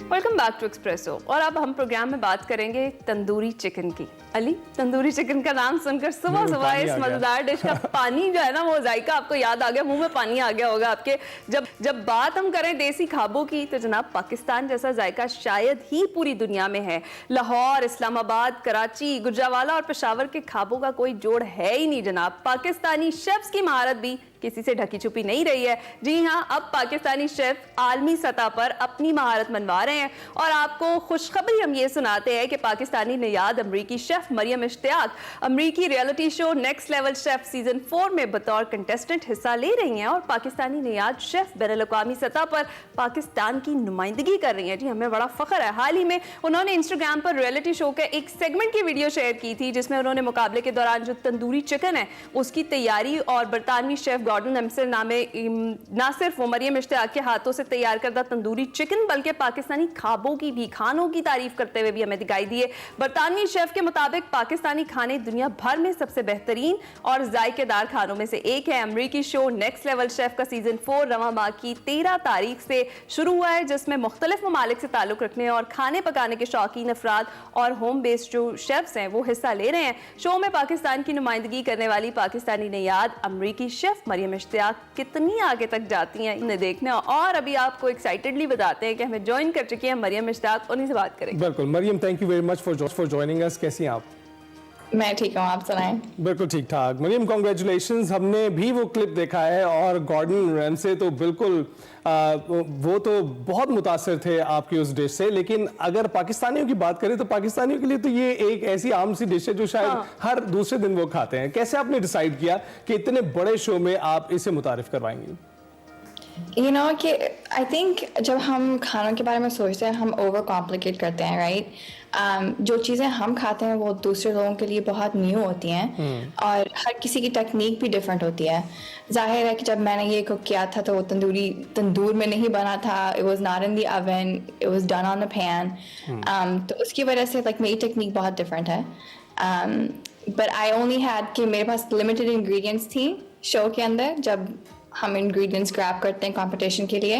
Welcome back to Expresso. और अब हम प्रोग्राम में बात करेंगे तंदूरी चिकन की। अली, तंदूरी चिकन का नाम सुनकर सुबह सुबह इस मजेदार डिश का पानी जो है ना, वो जायका आपको याद आ गया, मुंह में पानी आ गया होगा आपके। जब बात हम करें देसी खाबों की तो जनाब पाकिस्तान जैसा जायका शायद ही पूरी दुनिया में है। लाहौर, इस्लामाबाद, कराची, गुजरावाला और पेशावर के खाबों का कोई जोड़ है ही नहीं जनाब। पाकिस्तानी शेफ्स की महारत भी किसी से ढकी छुपी नहीं रही है। जी हाँ, अब पाकिस्तानी शेफ आलमी सतह पर अपनी महारत मनवा रहे हैं और आपको खुशखबरी हम ये सुनाते हैं कि पाकिस्तानी नियाद अमरीकी शेफ मरियम इश्तियाक अमरीकी reality show next level chef season 4 में बतौर कंटेस्टेंट हिस्सा ले रही हैं और पाकिस्तानी नियाद शेफ बैनुल-अक़वामी सतह पर पाकिस्तान की नुमाइंदगी कर रही हैं। जी, हमें बड़ा फख्र है। हाल ही में उन्होंने इंस्टाग्राम पर रियलिटी शो के एक सेगमेंट की वीडियो शेयर की थी जिसमें उन्होंने मुकाबले के दौरान जो तंदूरी चिकन है उसकी तैयारी और बरतानवी शेफ गॉर्डन एम्सल नामे ना सिर्फ वो मरियम इश्तियाक के हाथों से तैयार करदा तंदूरी चिकन बल्कि पाकिस्तानी खाबों की भी, खानों की तारीफ करते हुए भी हमें दिखाई दिए। बरतानवी शेफ के मुताबिक पाकिस्तानी खाने दुनिया भर में सबसे बेहतरीन और जायकेदार खानों में से एक है। अमरीकी शो नेक्स्ट लेवल शेफ का सीजन 4 रवां माह की 13 तारीख से शुरू हुआ है, जिसमें मुख्तलिफ ममालिक से ताल्लुक रखने और खाने पकाने के शौकीन अफराद और होम बेस्ड जो शेफ्स हैं वो हिस्सा ले रहे हैं। शो में पाकिस्तान की नुमाइंदगी करने वाली पाकिस्तानी नियाद अमरीकी शेफ मरियम इश्तियाक कितनी आगे तक जाती हैं इन्हें देखने। और अभी आपको एक्साइटेडली बताते हैं कि हमें ज्वाइन कर चुकी है मरियम इश्तियाक, उन्हीं से बात करेंगे। बिल्कुल Mariam, thank you very much for joining us. कैसी हैं आप? मैं ठीक हूँ, आप सुनाएं? बिल्कुल ठीक ठाक। मरियम, कॉन्ग्रेचुलेशंस। हमने भी वो क्लिप देखा है और गॉर्डन रैमसे तो बिल्कुल वो तो बहुत मुतासिर थे आपकी उस डिश से। लेकिन अगर पाकिस्तानियों की बात करें तो पाकिस्तानियों के लिए तो ये एक ऐसी आम सी डिश है जो शायद हर दूसरे दिन वो खाते हैं। कैसे आपने डिसाइड किया कि इतने बड़े शो में आप इसे मुतारिफ करवाएंगे? You know कि आई थिंक जब हम खानों के बारे में सोचते हैं हम ओवर कॉम्प्लिकेट करते हैं, राइट? जो चीज़ें हम खाते हैं वो दूसरे लोगों के लिए बहुत न्यू होती हैं और हर किसी की टेक्निक भी डिफरेंट होती है। जाहिर है कि जब मैंने ये कुक किया था तो वो तंदूर में नहीं बना था, it was not in the oven, it was done on the pan. तो उसकी वजह से लाइक मेरी टेक्निक बहुत डिफरेंट है। बट आई ओनली हैड कि मेरे पास लिमिटेड इंग्रेडिएंट्स थी शो के अंदर जब हम इंग्रेडिएंट्स ग्रैब करते हैं कंपटीशन के लिए।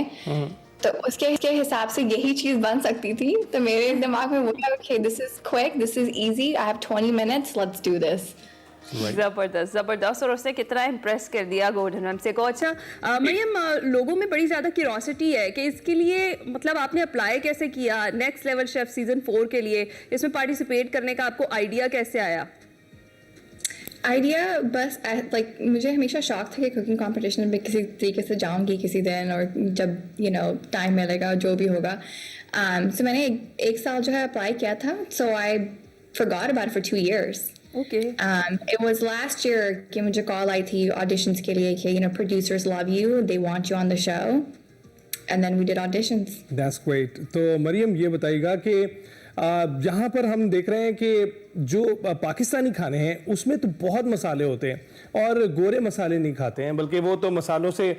तो उसके हिसाब से यही चीज बन सकती थी, तो मेरे दिमाग में वो था, okay this is quick, this is easy, I have 20 minutes, let's do this. जबरदस्त जबरदस्त। और उसने कितना इम्प्रेस कर दिया गोल्डन मैम से को। अच्छा मरियम, लोगों में बड़ी ज़्यादा क्यूरोसिटी है कि इसके लिए मतलब आपने अप्लाई कैसे किया नेक्स्ट लेवल शेफ सीजन 4 के लिए, इसमें पार्टिसिपेट करने का आपको आइडिया कैसे आया? आइडिया बस लाइक मुझे हमेशा शौक था कि कुकिंग कंपटीशन में किसी तरीके से जाऊंगी किसी दिन, और जब टाइम मिलेगा जो भी होगा। सो मैंने एक साल जो है अप्लाई किया था, सो आई forgot about it for 2 years. Okay. It was last year कि मुझे कॉल आई थी ऑडिशंस के लिए कि producers love you, they want you on the show, and then we did auditions. That's great. तो मरियम ये बताइएगा कि यहाँ पर हम देख रहे हैं कि जो पाकिस्तानी खाने हैं उसमें तो बहुत मसाले होते हैं और गोरे मसाले नहीं खाते हैं, बल्कि वो तो मसालों से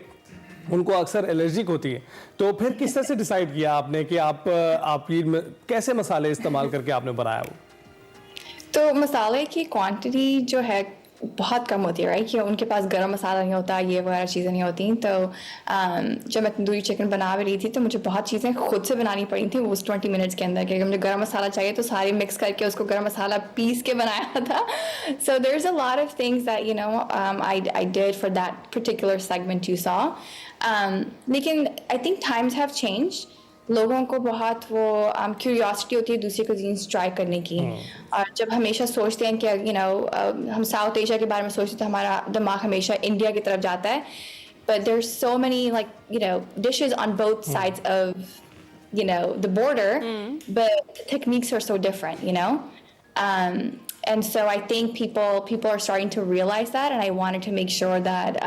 उनको अक्सर एलर्जिक होती है। तो फिर किस तरह से डिसाइड किया आपने कि आप ये कैसे मसाले इस्तेमाल करके आपने बनाया वो? तो मसाले की क्वांटिटी जो है बहुत कम होती है, राइट, कि उनके पास गरम मसाला नहीं होता, ये वगैरह चीज़ें नहीं होती। तो जब मैं तंदूरी चिकन बना भी रही थी तो मुझे बहुत चीज़ें खुद से बनानी पड़ी थी उस 20 मिनट्स के अंदर, कि मुझे गरम मसाला चाहिए तो सारे मिक्स करके उसको गरम मसाला पीस के बनाया था। So there is a lot of things that I did for that particular segment you saw. लेकिन I think times have changed. लोगों को बहुत वो क्यूरियोसिटी होती है दूसरी कुजीन्स ट्राई करने की, और जब हमेशा सोचते हैं कि हम साउथ एशिया के बारे में सोचते हैं तो हमारा दिमाग हमेशा इंडिया की तरफ जाता है, but there's so many dishes on both sides of the border, but the techniques are so different, and so I think people are starting to realize that, and I wanted to make sure that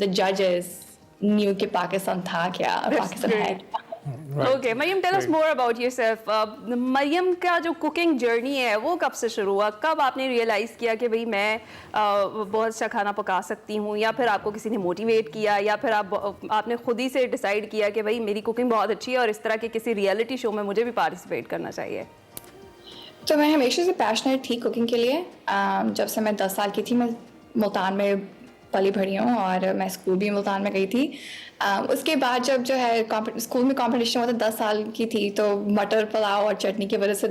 the judges knew कि पाकिस्तान था क्या, पाकिस्तान है। Okay Mariam, tell us more about yourself. Mariam का जो cooking journey है वो कब से शुरू हुआ? कब आपने रियलाइज़ किया कि भाई मैं बहुत अच्छा खाना पका सकती हूँ, या फिर आपको किसी ने मोटिवेट किया, या फिर आपने खुद ही से डिसाइड किया कि भाई मेरी कुकिंग बहुत अच्छी है और इस तरह के किसी रियलिटी शो में मुझे भी पार्टिसिपेट करना चाहिए? तो मैं हमेशा से पैशनेट थी कुकिंग के लिए। जब से मैं 10 साल की थी मैं मुल्तान में पली भरी हूँ, और मैं स्कूल भी मुल्तान में गई थी। उसके बाद जब जो है स्कूल में कंपटीशन हुआ था, 10 साल की थी, तो मटर पुलाव और चटनी की वजह से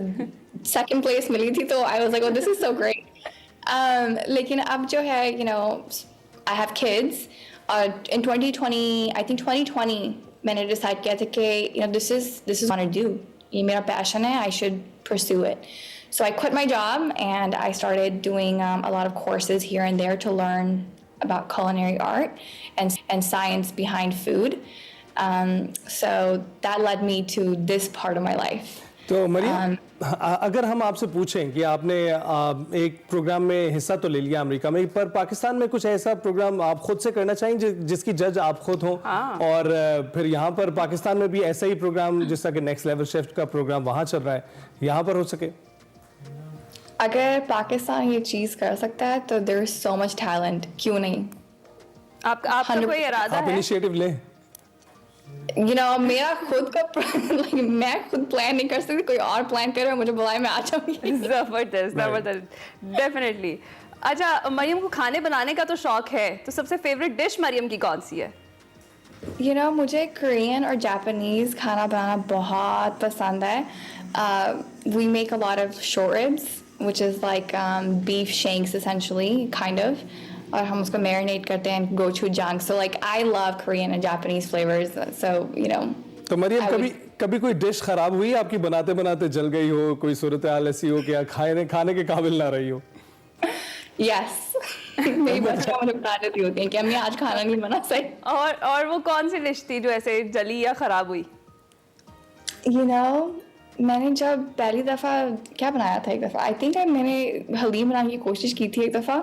सेकंड प्लेस मिली थी, तो I was like oh this is so great. लेकिन अब जो है आई हैव किड्स, और इन 2020 आई थिंक 2020 मैंने डिसाइड किया था कि this is want to do, ये मेरा पैशन है, I should pursue it. So I quit my job and I started doing a lot of courses here and there to learn about culinary art and science behind food. So that led me to this part of my life. तो मरियम, अगर हम आपसे पूछें कि आपने एक programme में हिस्सा तो ले लिया अमेरिका में, पर पाकिस्तान में कुछ ऐसा प्रोग्राम आप खुद से करना चाहेंगे जिसकी जज आप खुद हों, और फिर यहाँ पर पाकिस्तान में भी ऐसा ही प्रोग्राम जिस तरह के नेक्स्ट लेवल शेफ का प्रोग्राम वहाँ चल रहा है, यहाँ पर हो सके? अगर पाकिस्तान ये चीज़ कर सकता है तो there is so much talent, क्यों नहीं? आपका कोई इरादा है? आप इनिशिएटिव लें। मेरा खुद का मैं खुद प्लान नहीं कर सकती, कोई और प्लान करे, मुझे बुलाए, मैं आ जाऊंगी। जबरदस्त, डेफिनेटली। अच्छा मरियम को खाने बनाने का तो शौक है, तो सबसे फेवरेट डिश मरियम की कौन सी है? मुझे कोरियन और जापानीज खाना बनाना बहुत पसंद है। We make a lot of short ribs, which is like beef shanks essentially, kind of. और हम उसको marinate करते हैं gochujang. So like I love Korean and Japanese flavors. So तो मरियम, कभी कोई डिश खराब हुई आपकी बनाते बनाते, जल गई हो, कोई सूरत हाल ऐसी हो कि खाने के काबिल ना रही हो? Yes. मेरी बच्चियां मुझे बता देती होती हैं कि अम्मी आज खाना नहीं बना सही। और वो कौन सी डिश थी जो ऐसे जली या खराब हुई? मैंने जब पहली दफ़ा क्या बनाया था, एक दफ़ा आई थिंक मैंने हलीम बनाने की कोशिश की थी एक दफ़ा,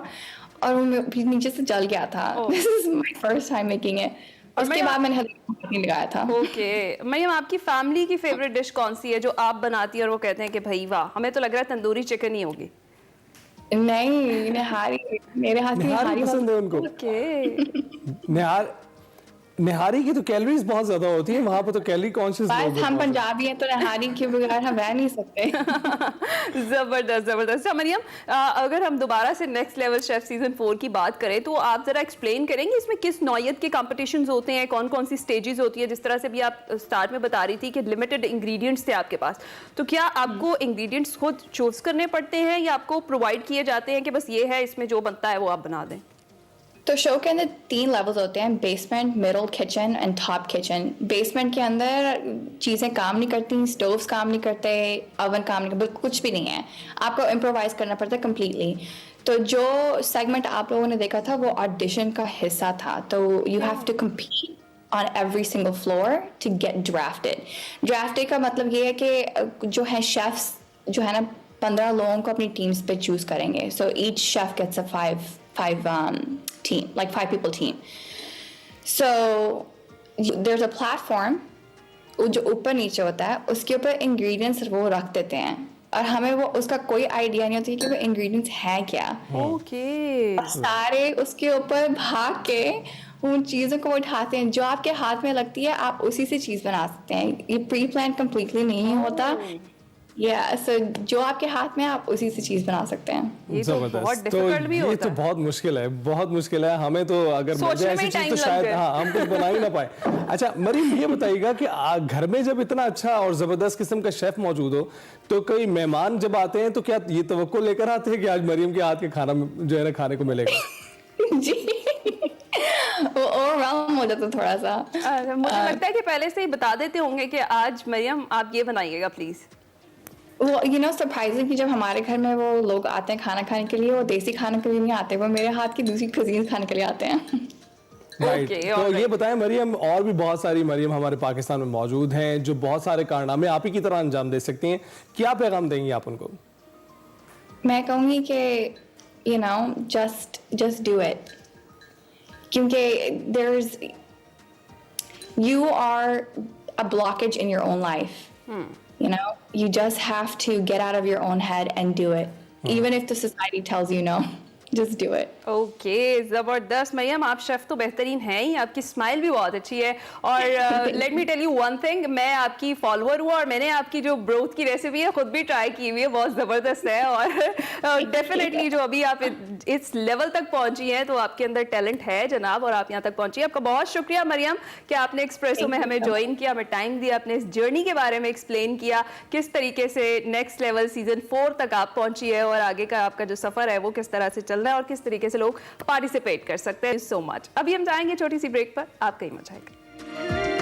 और वो नीचे से जल गया था। This is my first time making it, और उसके बाद मैंने हलीम नहीं लगाया था। ओके मरियम, आपकी फैमिली की फेवरेट डिश कौन सी है जो आप बनाती है और वो कहते हैं कि भाई वाह, हमें तो लग रहा है तंदूरी चिकन ही होगी? नहीं, निहारी, मेरे हाथ की निहारी पसंद है उनको। ओके निहार निहारी की तो कैलोरीज बहुत ज्यादा होती है, वहां पर तो कैलोरी कॉन्शियस बस हम पंजाबी हैं तो नहारी के बगैर हम रह नहीं सकते। जबरदस्त जबरदस्त। अच्छा मरियम, अगर हम दोबारा से नेक्स्ट लेवल शेफ सीजन 4 की बात करें तो आप जरा एक्सप्लेन करेंगे इसमें किस नौयत के कॉम्पिटिशंस होते हैं, कौन कौन सी स्टेजेस होती है? जिस तरह से भी आप स्टार्ट में बता रही थी कि लिमिटेड इंग्रेडिएंट्स थे आपके पास, तो क्या आपको इंग्रेडिएंट्स खुद चूज करने पड़ते हैं या आपको प्रोवाइड किए जाते हैं कि बस ये है, इसमें जो बनता है वो आप बना दें? तो शो के अंदर 3 लेवल्स होते हैं, basement, middle kitchen and top kitchen. Basement के अंदर चीज़ें काम नहीं करती, स्टोव्स काम नहीं करते, ओवन काम नहीं करते, कुछ भी नहीं है, आपको इम्प्रोवाइज करना पड़ता है कम्प्लीटली। तो जो सेगमेंट आप लोगों ने देखा था वो ऑडिशन का हिस्सा था, तो you have to compete on every single floor to get drafted. Drafted का मतलब ये है कि जो है शेफ्स जो है ना 15 लोगों को अपनी टीम्स पे चूज करेंगे. So each chef gets a five team, like 5 people team. So there's a platform जो ऊपर नीचे होता है, उसके ऊपर इंग्रेडिएंट्स वो रख देते हैं और हमें वो उसका कोई आइडिया नहीं होती कि वो इंग्रेडिएंट्स हैं क्या. ओके. सारे उसके ऊपर भाग के उन चीज़ों को उठाते हैं जो आपके हाथ में लगती है, आप उसी से चीज़ बना सकते हैं. ये प्री प्लान कम्प्लीटली नहीं होता. सो जो आपके हाथ में आप उसी से चीज बना सकते हैं. ये तो बहुत डिफिकल्ट भी होता है. ये तो बहुत मुश्किल है, बहुत मुश्किल है. हमें तो अगर मिल जाए ऐसी चीज तो शायद हम कुछ बना ही ना पाए. अच्छा मरीम, ये बताइएगा कि घर में जब इतना अच्छा और जबरदस्त किस्म का शेफ मौजूद हो तो कोई मेहमान जब आते हैं तो क्या ये तवक्को लेकर आते हैं कि आज मरीम के हाथ के खाना जो है ना खाने को मिलेगा? जी वो ओवरवेलम हो जाता थोड़ा सा. मुझे लगता है कि पहले से ही बता देते होंगे कि आज मरियम आप ये बनाइएगा प्लीज. वो यू नो सरप्राइजिंग कि जब हमारे घर में वो लोग आते हैं खाना खाने के लिए, वो देसी खाने के लिए नहीं आते, वो मेरे हाथ की दूसरी कुजीन खाने के लिए आते हैं. राइट. तो ये बताएं मरियम, और भी बहुत सारी मरियम हमारे पाकिस्तान में मौजूद हैं जो बहुत सारे कारनामे आप ही की तरह अंजाम दे सकती हैं. क्या पैगाम देंगी आप उनको? मैं कहूँगी कि you know just do it, क्योंकि you are a blockage in your own life. You know, you just have to get out of your own head and do it. Even if the society tells you no, just do it. Okay, जबरदस्त. मरियम आप chef तो बेहतरीन हैं ही, आपकी smile भी बहुत अच्छी है. और let me tell you one thing, मैं आपकी फॉलोअर हूँ और मैंने आपकी जो ब्रोथ की रेसिपी है खुद भी ट्राई की हुई है, बहुत ज़बरदस्त है. और डेफिनेटली जो अभी आप इस लेवल तक पहुंची हैं तो आपके अंदर टैलेंट है जनाब, और आप यहाँ तक पहुंची. आपका बहुत शुक्रिया मरियम कि आपने एक्सप्रेसो में हमें ज्वाइन किया, हमें टाइम दिया, अपने इस जर्नी के बारे में एक्सप्लेन किया, किस तरीके से नेक्स्ट लेवल सीजन 4 तक आप पहुंची है और आगे का आपका जो सफ़र है वो किस तरह से चल रहा है और किस तरीके से लोग पार्टिसिपेट कर सकते हैं. So much. अभी हम जाएंगे छोटी सी ब्रेक पर, आप कहीं मत जाइए.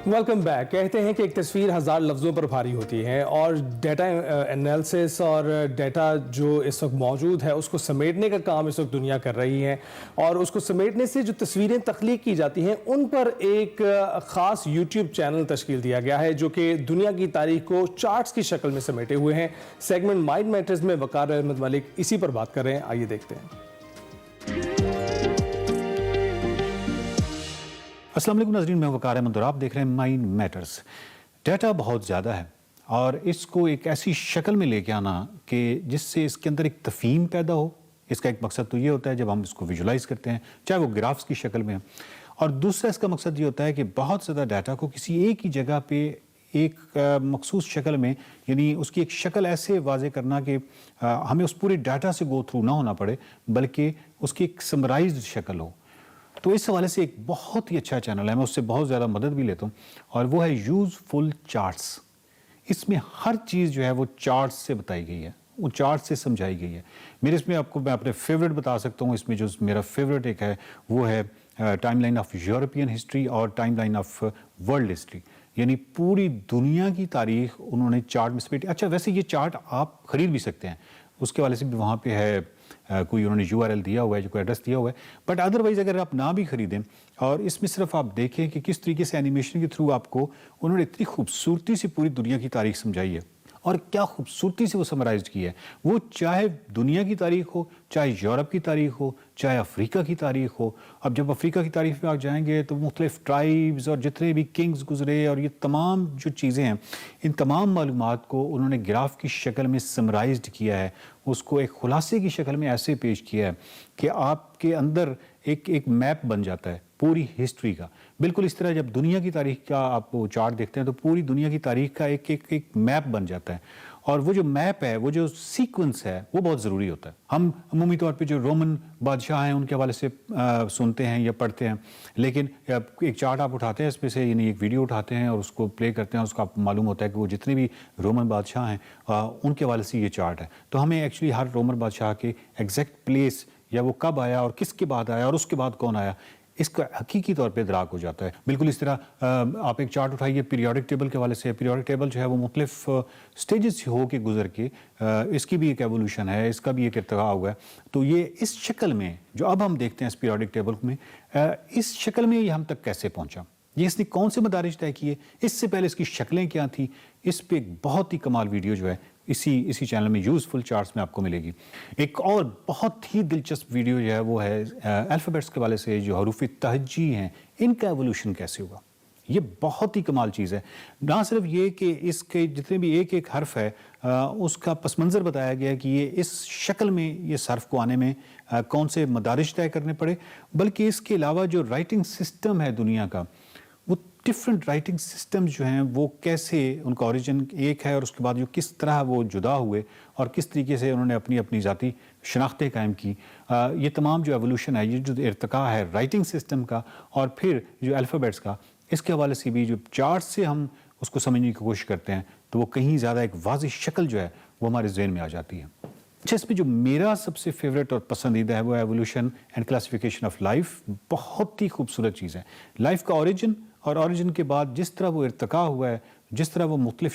Welcome back. कहते हैं कि एक तस्वीर 1000 लफ्ज़ों पर भारी होती है और डाटा एनालिसिस और डाटा जो इस वक्त मौजूद है उसको समेटने का काम इस वक्त दुनिया कर रही है, और उसको समेटने से जो तस्वीरें तख्लीक की जाती हैं उन पर एक ख़ास यूट्यूब चैनल तश्कील दिया गया है जो कि दुनिया की तारीख को चार्ट्स की शक्ल में समेटे हुए हैं. सेगमेंट माइंड मैटर्स में वकार अहमद मलिक इसी पर बात कर रहे हैं. आइए देखते हैं. अस्सलाम वालेकुम नाज़रीन, मैं वकार अहमद और आप देख रहे हैं माइंड मैटर्स. डाटा बहुत ज़्यादा है और इसको एक ऐसी शक्ल में लेके आना कि जिससे इसके अंदर एक तफ़हीम पैदा हो. इसका एक मकसद तो ये होता है जब हम इसको विजुलाइज़ करते हैं, चाहे वो ग्राफ्स की शक्ल में है, और दूसरा इसका मकसद ये होता है कि बहुत ज़्यादा डाटा को किसी एक ही जगह पे एक मखसूस शक्ल में, यानी उसकी एक शक्ल ऐसे वाजे करना कि हमें उस पूरे डाटा से गो थ्रू ना होना पड़े, बल्कि उसकी एक समराइज्ड शक्ल हो. तो इस हवाले से एक बहुत ही अच्छा चैनल है, मैं उससे बहुत ज़्यादा मदद भी लेता हूँ, और वो है यूज़फुल चार्ट्स. इसमें हर चीज़ जो है वो चार्ट्स से बताई गई है, वो चार्ट से समझाई गई है. मैं अपने फेवरेट बता सकता हूँ. इसमें जो मेरा फेवरेट एक है वो है टाइमलाइन ऑफ यूरोपियन हिस्ट्री और टाइमलाइन ऑफ वर्ल्ड हिस्ट्री, यानी पूरी दुनिया की तारीख उन्होंने चार्ट में समेटी. अच्छा, वैसे ये चार्ट आप ख़रीद भी सकते हैं, उसके वाले से भी वहाँ पे है कोई उन्होंने URL दिया हुआ है, जो कोई एड्रेस दिया हुआ है. बट अदरवाइज़ अगर आप ना भी ख़रीदें और इसमें सिर्फ आप देखें कि किस तरीके से एनिमेशन के थ्रू आपको उन्होंने इतनी खूबसूरती से पूरी दुनिया की तारीख समझाई है और क्या खूबसूरती से वो समराइज़ की है. वो चाहे दुनिया की तारीख हो, चाहे यूरोप की तारीख हो, चाहे अफ्रीका की तारीख हो. अब जब अफ्रीका की तारीख में आप जाएंगे तो मुख्तलिफ ट्राइब्स और जितने भी किंग्स गुजरे और ये तमाम जो चीज़ें हैं, इन तमाम मालूमात को उन्होंने ग्राफ की शक्ल में समराइज्ड किया है, उसको एक खुलासे की शक्ल में ऐसे पेश किया है कि आपके अंदर एक मैप बन जाता है पूरी हिस्ट्री का। बिल्कुल इस तरह जब दुनिया की तारीख का आप वो चार्ट देखते हैं तो पूरी दुनिया की तारीख का एक मैप बन जाता है, और वो जो मैप है, वो जो सीक्वेंस है, वो बहुत ज़रूरी होता है। हम अमूमी तौर पे जो रोमन बादशाह हैं उनके हवाले से सुनते हैं या पढ़ते हैं, लेकिन एक चार्ट आप उठाते हैं, इसमें से यानी एक वीडियो उठाते हैं और उसको प्ले करते हैं, उसका आपको मालूम होता है कि वो जितने भी रोमन बादशाह हैं उनके हवाले से ये चार्ट है। तो हमें एक्चुअली हर रोमन बादशाह के एग्जैक्ट प्लेस या वो कब आया और किसके बाद आया और उसके बाद कौन आया, इसका हकीकी तौर पे इदराक हो जाता है। बिल्कुल इस तरह आप एक चार्ट उठाइए पीरियोडिक टेबल के हवाले से। पीरियोडिक टेबल जो है वो मुख्तलिफ स्टेजेस से हो के गुजर के इसकी भी एक एवोल्यूशन है, इसका भी एक इर्तका हुआ है। तो ये इस शक्ल में जो अब हम देखते हैं इस पीरियोडिक टेबल में, इस शक्ल में ये हम तक कैसे पहुंचा, ये इसने कौन से मदारिज तय किए, इससे पहले इसकी शक्लें क्या थी, इस पे एक बहुत ही कमाल वीडियो जो है इसी चैनल में यूज़फुल चार्ट्स में आपको मिलेगी। एक और बहुत ही दिलचस्प वीडियो जो है वो है अल्फ़ाबेट्स के वाले से, जो हरूफ तहज्जी हैं इनका एवोल्यूशन कैसे हुआ। ये बहुत ही कमाल चीज़ है। ना सिर्फ ये कि इसके जितने भी एक एक हर्फ है उसका पस मंज़र बताया गया है कि ये इस शक्ल में ये हर्फ को आने में कौन से मदारिज तय करने पड़े, बल्कि इसके अलावा जो राइटिंग सिस्टम है दुनिया का, वो डिफरेंट राइटिंग सिस्टम जो हैं वो कैसे उनका ओरिजिन एक है और उसके बाद जो किस तरह वो जुदा हुए और किस तरीके से उन्होंने अपनी अपनी ज़ाती शनाख्तें कायम की। ये तमाम जो एवोल्यूशन है, ये जो इर्तिका है राइटिंग सिस्टम का और फिर जो अल्फ़ाबेट्स का, इसके हवाले से भी जो चार्ट से हम उसको समझने की कोशिश करते हैं तो वो कहीं ज़्यादा एक वाज़ेह शक्ल जो है वो हमारे ज़हन में आ जाती है। अच्छा, इसमें जो मेरा सबसे फेवरेट और पसंदीदा है वो evolution and classification of life. बहुत ही खूबसूरत चीज़ है। लाइफ का ओरिजिन और ओरिजिन के बाद जिस तरह वो इर्तिका हुआ है, जिस तरह वो मुख्तलिफ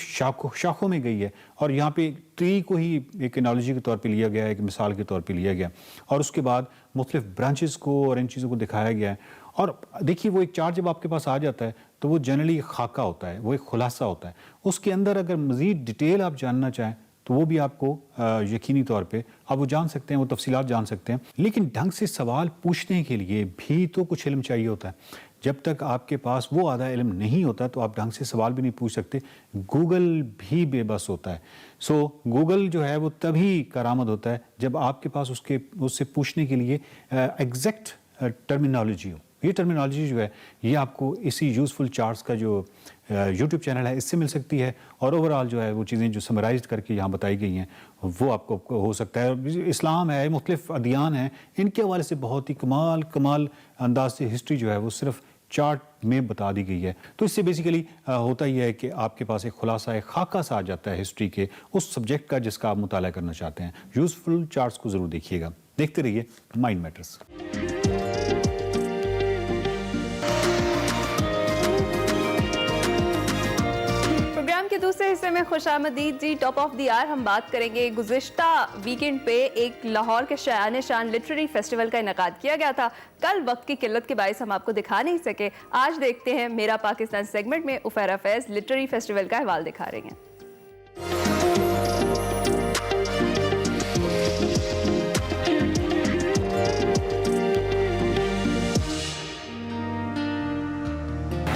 शाखों में गई है, और यहाँ पे ट्री को ही एक एनालॉजी के तौर पे लिया गया है, एक मिसाल के तौर पे लिया गया, और उसके बाद मुख्तलिफ ब्रांचेस को और इन चीज़ों को दिखाया गया है। और देखिए वो एक चार्ट जब आपके पास आ जाता है तो वो जनरली एक खाका होता है, वो एक खुलासा होता है। उसके अंदर अगर मज़ीद डिटेल आप जानना चाहें तो वो भी आपको यकीनी तौर पे आप वो जान सकते हैं, वो तफसीलात जान सकते हैं। लेकिन ढंग से सवाल पूछने के लिए भी तो कुछ इल्म चाहिए होता है। जब तक आपके पास वो आधा इल्म नहीं होता तो आप ढंग से सवाल भी नहीं पूछ सकते। गूगल भी बेबस होता है। सो गूगल जो है वो तभी कारामद होता है जब आपके पास उससे पूछने के लिए एग्जैक्ट टर्मिनोलॉजी हो। ये टर्मिनोलॉजी जो है ये आपको इसी यूज़फुल चार्ट्स का जो यूट्यूब चैनल है इससे मिल सकती है, और ओवरऑल जो है वो चीज़ें जो समराइज करके यहाँ बताई गई हैं वो आपको हो सकता है। इस्लाम है, मुख्तलिफ अदियान हैं, इनके हवाले से बहुत ही कमाल अंदाज से हिस्ट्री जो है वो सिर्फ चार्ट में बता दी गई है। तो इससे बेसिकली होता ही है कि आपके पास एक खुलासा, एक खाका सा आ जाता है हिस्ट्री के उस सब्जेक्ट का जिसका आप मुताला करना चाहते हैं। यूज़फुल चार्ट्स को ज़रूर देखिएगा। देखते रहिए माइंड मैटर्स। के दूसरे हिस्से में खुशामदीद जी। टॉप ऑफ द आवर हम बात करेंगे, गुज़िश्ता वीकेंड पे एक लाहौर के शायान शान लिटरेरी फेस्टिवल का इनेकाद किया गया था। कल वक्त की किल्लत के बायस हम आपको दिखा नहीं सके। आज देखते हैं मेरा पाकिस्तान सेगमेंट में उफैरा फैज लिटरेरी फेस्टिवल का अहवाल दिखा रही हैं।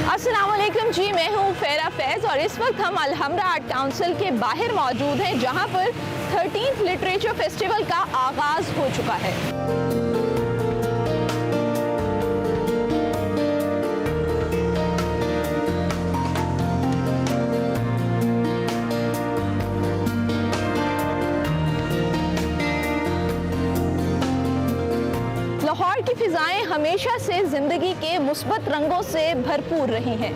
अस्सलाम वालेकुम जी, मैं हूँ फेरा फैज़ और इस वक्त हम अलहमरा आर्ट काउंसिल के बाहर मौजूद हैं जहाँ पर 13th लिटरेचर फेस्टिवल का आगाज़ हो चुका है। लाहौर की फिजाएं हमेशा से जिंदगी के मुस्बत रंगों से भरपूर रही हैं।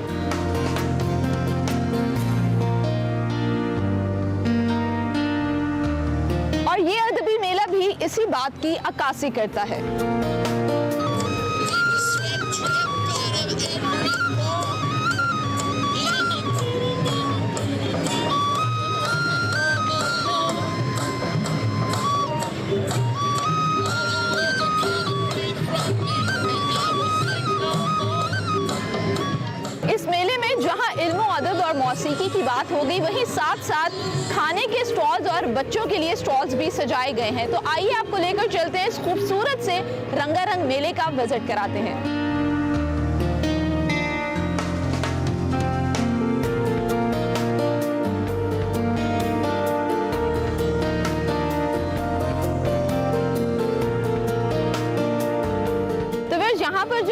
और ये अदबी मेला भी इसी बात की अक्कासी करता है। इस मेले में जहां इल्म अदब और मौसीकी की बात हो गई, वहीं साथ साथ खाने के स्टॉल्स और बच्चों के लिए स्टॉल्स भी सजाए गए हैं। तो आइए आपको लेकर चलते हैं इस खूबसूरत से रंगारंग मेले का विजिट कराते हैं।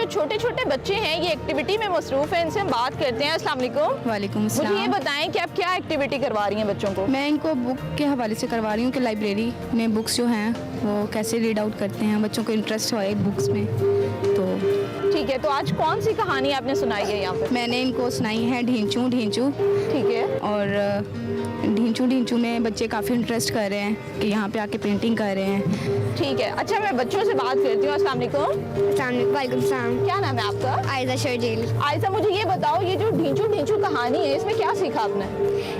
छोटे छोटे बच्चे हैं ये एक्टिविटी में मसरूफ हैं, इनसे हम बात करते हैं। अस्सलाम वालेकुम। वालेकुम मुझे ये अस्सलाम। बताएं कि आप क्या एक्टिविटी करवा रही हैं बच्चों को? मैं इनको बुक के हवाले से करवा रही हूँ कि लाइब्रेरी में बुक्स जो हैं वो कैसे रीड आउट करते हैं, बच्चों को इंटरेस्ट हो बुक्स में। तो ठीक है, तो आज कौन सी कहानी आपने सुनाई है यहाँ पे? मैंने इनको सुनाई है ढींचू ढींचू। ठीक है, और ढींचू ढींचू में बच्चे काफ़ी इंटरेस्ट कर रहे हैं कि यहाँ पे आके पेंटिंग कर रहे हैं। ठीक है। अच्छा, मैं बच्चों से बात करती हूँ। अस्सलाम वालेकुम। वालेकुम सलाम। क्या नाम है आपका? आयजा शर्जील। आयशा, मुझे ये बताओ, ये जो ढींचू ढींचू कहानी है इसमें क्या सीखा आपने?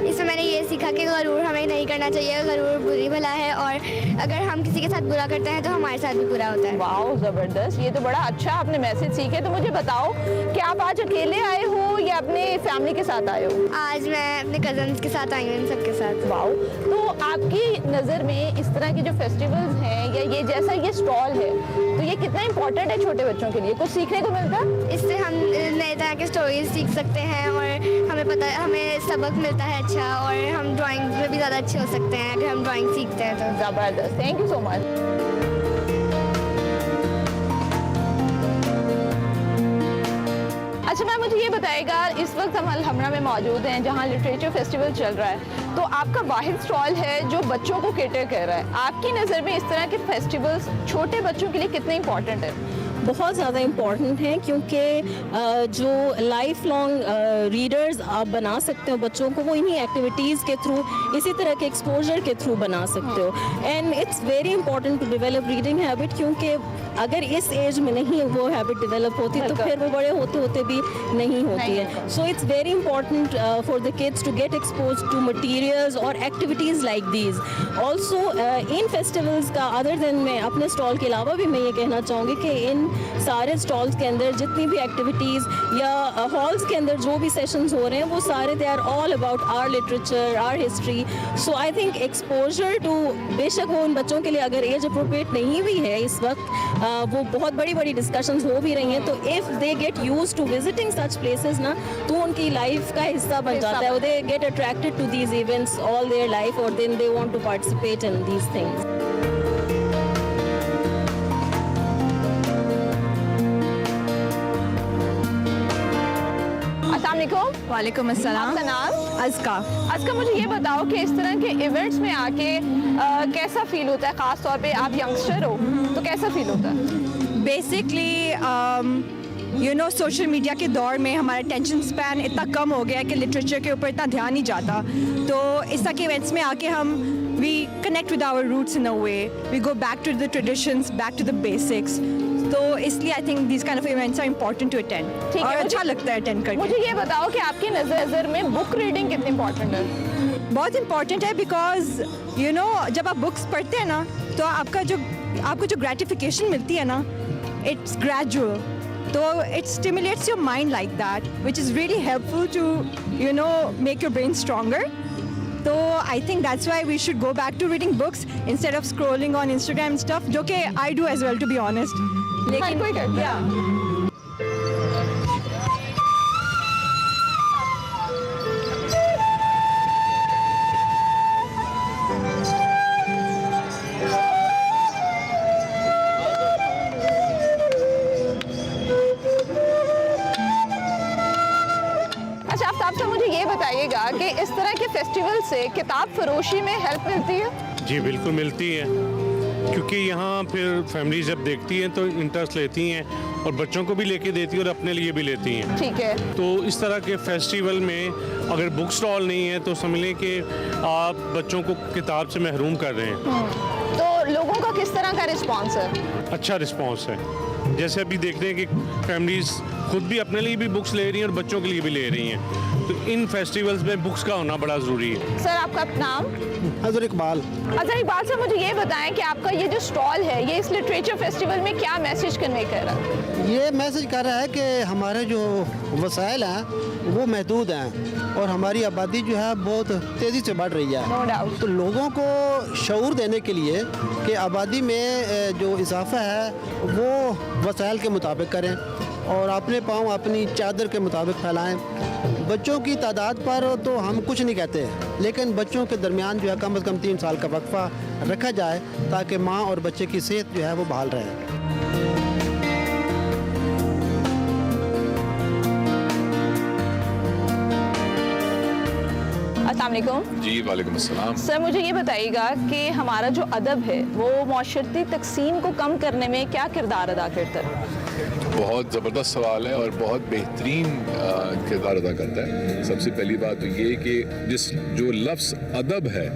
इसमें मैंने ये सीखा कि गरूर हमें नहीं करना चाहिए, गरूर बुरी भला है और अगर हम किसी के साथ बुरा करते हैं तो हमारे साथ भी बुरा होता है। वाह, जबरदस्त, ये तो बड़ा अच्छा आपने मैसेज सीखे। तो मुझे बताओ कि आप आज अकेले आए हो या अपने फैमिली के साथ आए हो? आज मैं अपने कजन्स के साथ आई हूँ, इन सबके साथ। वाह, तो आपकी नज़र में इस तरह के जो फेस्टिवल्स हैं या ये जैसा ये स्टॉल है, तो ये कितना इम्पोर्टेंट है छोटे बच्चों के लिए? कुछ सीखने को मिलता है? इससे हम नए तरह के स्टोरीज सीख सकते हैं और हमें सबक मिलता है अच्छा, और हम ड्राइंग में भी ज़्यादा अच्छे हो सकते हैं अगर हम ड्राइंग सीखते हैं तो। ज़बरदस्त, थैंक यू सो मच। अच्छा मैम, मुझे ये बताएगा, इस वक्त हम अलहमरा में मौजूद हैं जहाँ लिटरेचर फेस्टिवल चल रहा है, तो आपका वाहिद स्टॉल है जो बच्चों को केटर कर रहा है। आपकी नज़र में इस तरह के फेस्टिवल्स छोटे बच्चों के लिए कितने इंपॉर्टेंट है? बहुत ज़्यादा इम्पॉर्टेंट हैं, क्योंकि जो लाइफ लॉन्ग रीडर्स आप बना सकते हो बच्चों को, वो इन्हीं एक्टिविटीज़ के थ्रू, इसी तरह के एक्सपोजर के थ्रू बना सकते हो। And it's very important to develop reading habit, क्योंकि अगर इस एज में नहीं वो हैबिट डेवलप होती तो फिर वो बड़े होते होते भी नहीं होती है। So it's very important for the kids to get expose to materials और activities like these. Also in festivals का, अदर देन, मैं अपने स्टॉल के अलावा भी मैं ये कहना चाहूँगी कि इन सारे स्टॉल्स के अंदर जितनी भी एक्टिविटीज़ या हॉल्स के अंदर जो भी सेशंस हो रहे हैं वो सारे they are all about our literature, our history. So I think exposure to, बेशक वो उन बच्चों के लिए अगर एज अप्रोप्रिएट नहीं भी है इस वक्त, वो बहुत बड़ी बड़ी डिस्कशंस हो भी रही हैं, तो if they get used to visiting such places ना, तो उनकी लाइफ का हिस्सा बन जाता है। They get attracted to these events all their life और then they want to participate in these things. वालेकुम अस्सलाम। आपका नाम? अज़का। अज़का, मुझे ये बताओ कि इस तरह के इवेंट्स में आके कैसा फील होता है? ख़ास तौर पे आप यंगस्टर हो तो कैसा फील होता है? Basically you know, social media के दौर में हमारा टेंशन स्पैन इतना कम हो गया है कि लिटरेचर के ऊपर इतना ध्यान नहीं जाता, तो इस तरह के इवेंट्स में आके हम we connect with our roots in a way, we go back to the traditions, back to the basics. तो इसलिए I think this kind of events are important to attend, ठीक है, और अच्छा लगता है अटेंड करके। मुझे ये बताओ कि आपकी नज़र में बुक रीडिंग कितनी इंपॉर्टेंट है? बहुत इम्पॉर्टेंट है, बिकॉज यू नो जब आप बुक्स पढ़ते हैं ना तो आपको जो ग्रेटिफिकेशन मिलती है ना, इट्स ग्रेजुअल, तो it stimulates your mind like that, which is really helpful to you know make your brain stronger. तो I think that's why we should go back to reading books instead of scrolling on Instagram stuff, जो कि I do as well to be honest. लेकिन कोई करता है। अच्छा आफ्ताब साहब, मुझे ये बताइएगा कि इस तरह के फेस्टिवल से किताब फरोशी में हेल्प मिलती है? जी बिल्कुल मिलती है, क्योंकि यहाँ फिर फैमिली जब देखती हैं तो इंटरेस्ट लेती हैं और बच्चों को भी लेके देती हैं और अपने लिए भी लेती हैं। ठीक है। तो इस तरह के फेस्टिवल में अगर बुक स्टॉल नहीं है तो समझ लें कि आप बच्चों को किताब से महरूम कर रहे हैं। तो लोगों का किस तरह का रिस्पॉन्स है? अच्छा रिस्पॉन्स है, जैसे अभी देख रहे हैं कि फैमिलीज खुद भी अपने लिए भी बुक्स ले रही हैं और बच्चों के लिए भी ले रही हैं, तो इन फेस्टिवल्स में बुक्स का होना बड़ा ज़रूरी है। सर आपका नाम? हज़र इकबाल। अच्छा इकबाल साहब, मुझे ये बताएं कि आपका ये जो स्टॉल है ये इस लिटरेचर फेस्टिवल में क्या मैसेज कन्वे कर रहा है? ये मैसेज कर रहा है कि हमारे जो वसाइल हैं वो महदूद हैं और हमारी आबादी जो है बहुत तेज़ी से बढ़ रही है। No doubt. तो लोगों को शऊर देने के लिए कि आबादी में जो इजाफा है वो वसाइल के मुताबिक करें और अपने पाँव अपनी चादर के मुताबिक फैलाएं। बच्चों की तादाद पर तो हम कुछ नहीं कहते, लेकिन बच्चों के दरमियान जो है कम से कम 3 साल का वक्फा रखा जाए ताकि माँ और बच्चे की सेहत जो है वो बहाल रहे। अस्सलाम वालेकुम। जी वालेकुम अस्सलाम। सर मुझे ये बताइएगा कि हमारा जो अदब है वो माशरती तकसीम को कम करने में क्या किरदार अदा करता है? बहुत ज़बरदस्त सवाल है और बहुत बेहतरीन किरदार अदा करता है। सबसे पहली बात तो ये कि जो लफ्ज़ अदब है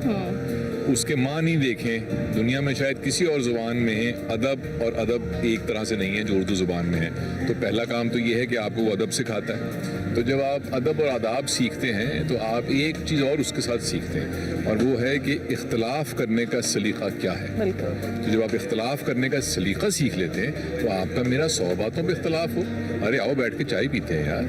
उसके मानी देखें, दुनिया में शायद किसी और ज़ुबान में अदब और अदब एक तरह से नहीं है जो उर्दू ज़ुबान में है। तो पहला काम तो ये है कि आपको वो अदब सिखाता है। तो जब आप अदब और आदाब सीखते हैं तो आप एक चीज़ और उसके साथ सीखते हैं और वो है कि इख्तलाफ करने का सलीक़ा क्या है। तो जब आप इख्तलाफ करने का सलीक़ा सीख लेते हैं तो आपका मेरा 100 बातों पे इख्तलाफ हो, अरे आओ बैठ के चाय पीते हैं यार,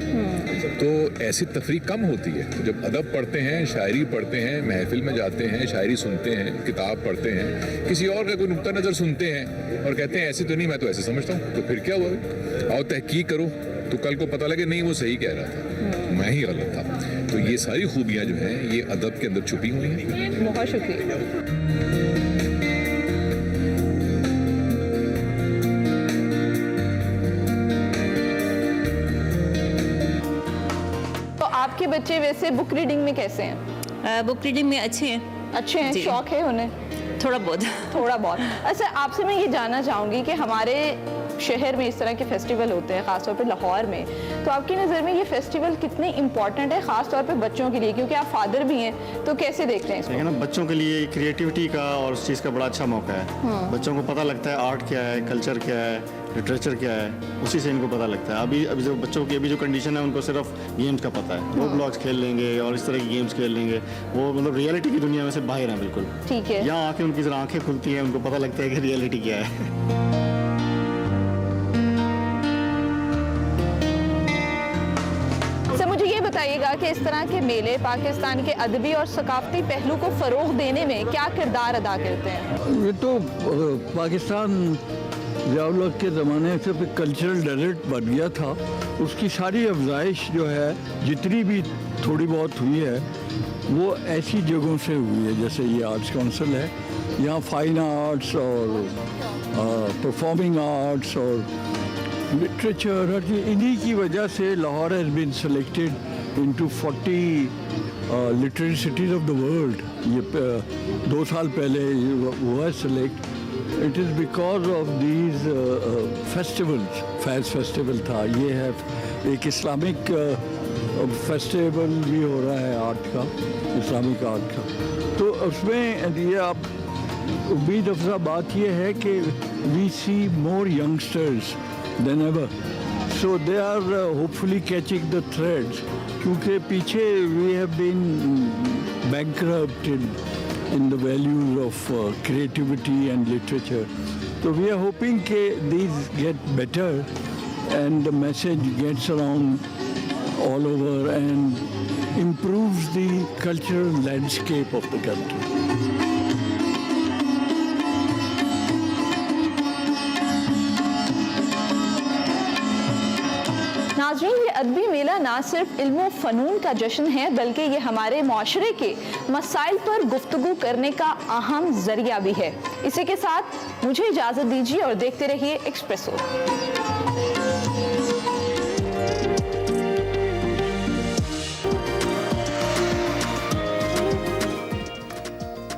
तो ऐसी तफरीक कम होती है। तो जब अदब पढ़ते हैं, शायरी पढ़ते हैं, महफिल में जाते हैं, शायरी सुनते हैं, किताब पढ़ते हैं, किसी और का कोई नुक्ता नज़र सुनते हैं और कहते हैं ऐसे तो नहीं, मैं तो ऐसे समझता हूँ, तो फिर क्या हुआ? आओ तहकीक करो तो कल को पता लगे नहीं वो सही कह रहा था, मैं ही गलत था। तो ये सारी खूबियाँ जो हैं ये अदब के अंदर छुपी हुई हैं। बहुत शुक्रिया। तो आपके बच्चे वैसे बुक रीडिंग में कैसे हैं? बुक रीडिंग में अच्छे हैं। अच्छे हैं, शौक है उन्हें? थोड़ा बहुत। थोड़ा बहुत। अच्छा, आपसे मैं ये जानना चाहूँगी कि हमारे शहर में इस तरह के फेस्टिवल होते हैं, ख़ासतौर पे लाहौर में, तो आपकी नज़र में ये फेस्टिवल कितने इम्पोर्टेंट है ख़ासतौर पे बच्चों के लिए, क्योंकि आप फादर भी हैं, तो कैसे देखते हैं इसको? देखिए ना, बच्चों के लिए क्रिएटिविटी का और उस चीज़ का बड़ा अच्छा मौका है। बच्चों को पता लगता है आर्ट क्या है, कल्चर क्या है, लिटरेचर क्या है, उसी से इनको पता लगता है। अभी जो बच्चों की अभी जो कंडीशन है उनको सिर्फ गेम्स का पता है, वो ब्लॉग्स खेल लेंगे और इस तरह की गेम्स खेल लेंगे, वो मतलब रियलिटी की दुनिया में से बाहर हैं बिल्कुल। ठीक है। यहाँ आके उनकी जरा आंखें खुलती हैं, उनको पता लगता है कि रियलिटी क्या है। मुझे ये बताइएगा कि इस तरह के मेले पाकिस्तान के अदबी और सकाफती पहलू को फ़रोग़ देने में क्या किरदार अदा करते हैं? ये तो पाकिस्तान ज़िया-उल-हक के ज़माने से कल्चरल डेजर्ट बन गया था, उसकी सारी अफजाइश जो है जितनी भी थोड़ी बहुत हुई है वो ऐसी जगहों से हुई है, जैसे ये आर्ट्स काउंसिल है, यहाँ फाइन आर्ट्स और परफॉर्मिंग आर्ट्स और लिटरेचर, हर चीज़ इन्हीं की वजह से Lahore has been selected into 40 literary cities of the world. ये 2 साल पहले हुआ select. It is because of these festivals. Faiz festival था, ये है एक इस्लामिक फेस्टिवल भी हो रहा है आर्ट का, इस्लामिक आर्ट का। तो उसमें ये आप उम्मीद अफजा बात ये है कि we see more youngsters than ever, so they are hopefully catching the threads, क्योंकि पीछे we have been bankrupt in the values of creativity and literature. So we are hoping that these get better and the message gets around all over and improves the cultural landscape of the country. नाज़रीन, ये अदबी मेला ना सिर्फ इल्म फ़नून का जश्न है बल्कि ये हमारे माशरे के मसाइल पर गुफ्तगू करने का अहम ज़रिया भी है। इसी के साथ मुझे इजाज़त दीजिए और देखते रहिए एक्सप्रेसो।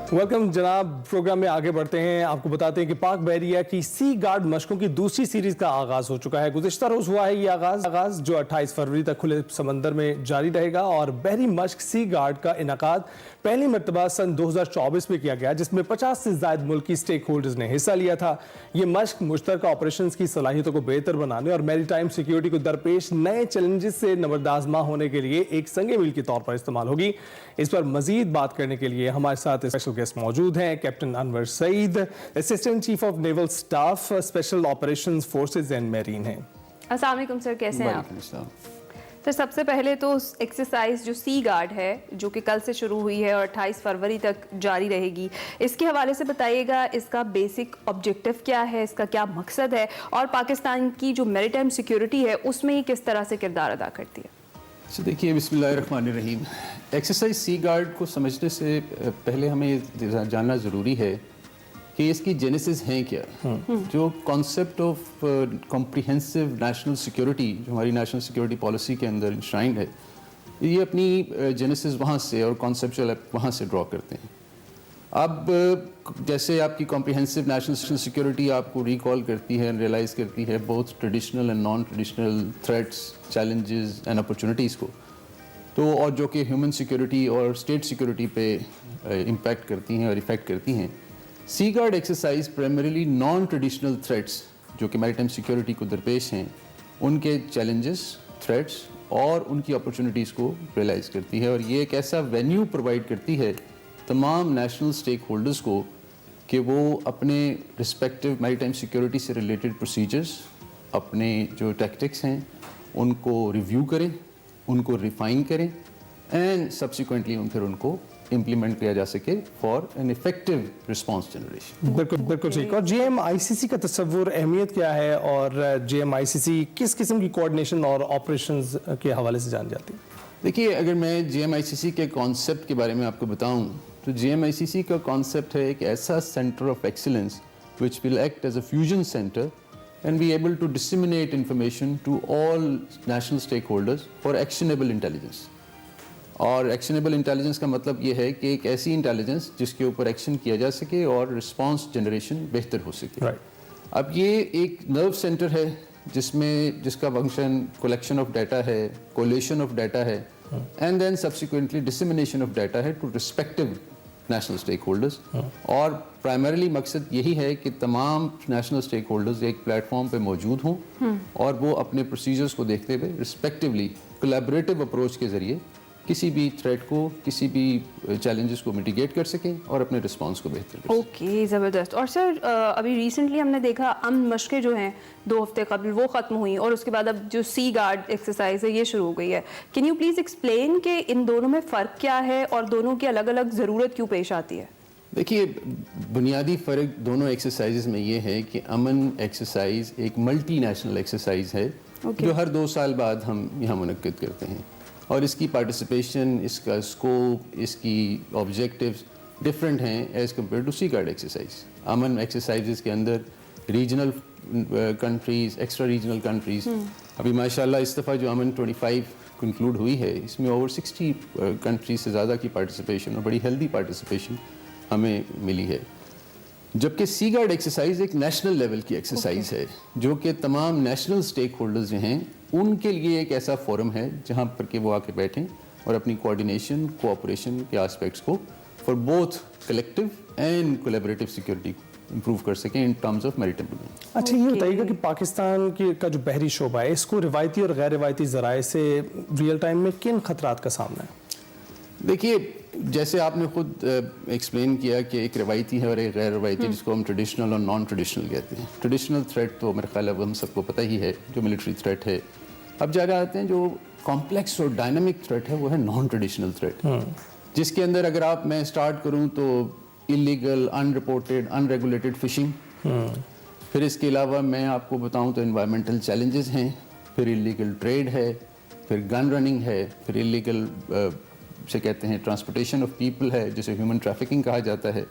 वेलकम जनाब, प्रोग्राम में आगे बढ़ते हैं। आपको बताते हैं कि पाक बहरिया की सी गार्ड मशकों की दूसरी सीरीज का आगाज हो चुका है। गुज़िश्ता रोज हुआ है ये आगाज जो 28 फरवरी तक खुले समंदर में जारी रहेगा और बहरी मश्क सी गार्ड का इनकाद पहली मरतबा सन 2024 में किया गया, जिसमें 50 से ज्यादा मुल्की स्टेक होल्डर्स ने हिस्सा लिया था। ये मश्क मुश्तरका ऑपरेशन की सलाहियतों को बेहतर बनाने और मैरीटाइम सिक्योरिटी को दरपेश नए चैलेंजेस से नबरदाजमा होने के लिए एक संगे मील के तौर पर इस्तेमाल होगी। इस पर मजीद बात करने के लिए हमारे साथ स्पेशल गेस्ट मौजूद हैं। Captain Anwar Saeed, assistant chief of naval staff, special operations forces and marine हैं। अस्सलाम वालेकुम सर, कैसे हैं आप? सर सबसे पहले तो एक्सरसाइज जो सी गार्ड है जो कि कल से शुरू हुई है और 28 फरवरी तक जारी रहेगी, इसके हवाले से बताइएगा इसका बेसिक ऑब्जेक्टिव क्या है, इसका क्या मकसद है और पाकिस्तान की जो मैरीटाइम सिक्योरिटी है उसमें ये किस तरह से किरदार अदा करती है? अच्छा देखिए, बिस्मिल्लाहिर्रहमानिर्रहीम। एक्सरसाइज सी गार्ड को समझने से पहले हमें ये जानना ज़रूरी है कि इसकी जेनेसिस हैं क्या। जो concept of comprehensive national security जो हमारी नेशनल सिक्योरिटी पॉलिसी के अंदर इंश्राइंड है, ये अपनी जेनेसिस वहाँ से और कॉन्सेप्चुअल वहाँ से ड्रॉ करते हैं। अब जैसे आपकी कॉम्प्रिहेंसिव नेशनल सिक्योरिटी आपको रिकॉल करती है, रियलाइज़ करती है both traditional and non traditional threats, challenges and opportunities को, तो और जो कि ह्यूमन सिक्योरिटी और स्टेट सिक्योरिटी पे इम्पैक्ट करती हैं और इफ़ेक्ट करती हैं। Sea guard exercise primarily non traditional threats जो कि मैरीटाइम सिक्योरिटी को दरपेश हैं, उनके चैलेंजेस, थ्रेट्स और उनकी अपॉर्चुनिटीज़ को रियलाइज़ करती है, और ये एक ऐसा वेन्यू प्रोवाइड करती है तमाम नेशनल स्टेक होल्डर्स को कि वो अपने रिस्पेक्टिव मैरीटाइम सिक्योरिटी से रिलेटेड प्रोसीजर्स, अपने जो टैक्टिक्स हैं उनको रिव्यू करें, उनको रिफाइन करें एंड सब्सिक्वेंटली फिर उनको इम्प्लीमेंट किया जा सके for an effective response generation. बिल्कुल बिल्कुल ठीक। और JMICC का तस्वुर, अहमियत क्या है, और JMICC किस किस्म की कोऑर्डिनेशन और ऑपरेशंस के हवाले से जान जाती है? देखिए, अगर मैं JMICC के कॉन्सेप्ट के बारे में आपको बताऊं तो JMICC का कॉन्सेप्ट है एक ऐसा centre of excellence which will act as a fusion centre and be able to disseminate information to all national stakeholders for actionable intelligence। और actionable intelligence का मतलब ये है कि एक ऐसी इंटेलिजेंस जिसके ऊपर एक्शन किया जा सके और रिस्पांस जनरेशन बेहतर हो सके। अब ये एक नर्व सेंटर है जिसका फंक्शन कलेक्शन ऑफ डाटा है, कोलेशन ऑफ डाटा है and then subsequently dissemination of data है to respective national stakeholders. और प्राइमरीली मकसद यही है कि तमाम नेशनल स्टेक होल्डर्स एक प्लेटफॉर्म पे मौजूद हों और वो अपने प्रोसीजर्स को देखते हुए रिस्पेक्टिवली कोलैबोरेटिव अप्रोच के ज़रिए किसी भी थ्रेट को, किसी भी चैलेंजेस को मिटिगेट कर सकें और अपने रिस्पांस को बेहतर कर सकें। ओके, ज़बरदस्त। और सर अभी रिसेंटली हमने देखा अमन मशक़ें जो हैं 2 हफ्ते कबल वो ख़त्म हुई और उसके बाद अब जो सी गार्ड एक्सरसाइज है ये शुरू हो गई है। कैन यू प्लीज़ एक्सप्लेन कि इन दोनों में फ़र्क क्या है और दोनों की अलग अलग ज़रूरत क्यों पेश आती है? देखिए, बुनियादी फ़र्क दोनों एक्सरसाइज में ये है कि अमन एक्सरसाइज एक मल्टी नेशनल एक्सरसाइज है जो हर 2 साल बाद हम यहाँ मुनक्किद करते हैं, और इसकी पार्टिसिपेशन, इसका स्कोप, इसकी ऑब्जेक्टिव्स डिफरेंट हैं as compare to sea guard exercise. Aman exercises के अंदर regional countries, extra regional countries, अभी माशाल्लाह इस दफ़ा जो अमन 25 कंक्लूड हुई है इसमें ओवर 60 कंट्रीज से ज़्यादा की पार्टिसिपेशन और बड़ी हेल्दी पार्टिसिपेशन हमें मिली है। जबकि सी गार्ड एक्सरसाइज एक नेशनल लेवल की एक्सरसाइज है जो कि तमाम नेशनल स्टेक होल्डर्स जो हैं उनके लिए एक ऐसा फोरम है जहां पर कि वो आके बैठें और अपनी कोऑर्डिनेशन, कोऑपरेशन के एस्पेक्ट्स को for both collective and collaborative security improve कर सकें in terms of maritime domain. अच्छा, ये बताइएगा कि पाकिस्तान का जो बहरी शोबा है इसको रिवायती और गैर रिवायती ज़राए से रियल टाइम में किन खतरात का सामना है? देखिए, जैसे आपने खुद एक्सप्लेन किया कि एक रिवायती है और एक गैर रिवायती, जिसको हम ट्रेडिशनल और नॉन ट्रेडिशनल कहते हैं। ट्रेडिशनल थ्रेट तो मेरे ख्याल है हम सबको पता ही है, जो मिलिट्री थ्रेट है। अब ज़्यादा आते हैं जो कॉम्प्लेक्स और डायनामिक थ्रेट है, वो है नॉन ट्रेडिशनल थ्रेट, जिसके अंदर अगर मैं स्टार्ट करूँ तो इलीगल, अनरिपोर्टेड, अनरेगुलेटेड फिशिंग, फिर इसके अलावा मैं आपको बताऊँ तो एनवायरमेंटल चैलेंजेस हैं, फिर इलीगल ट्रेड है, फिर गन रनिंग है, फिर इलीगल से कहते हैं ट्रांसपोर्टेशन ऑफ पीपल है जिसे ह्यूमन ट्रैफिकिंग कहा जाता है,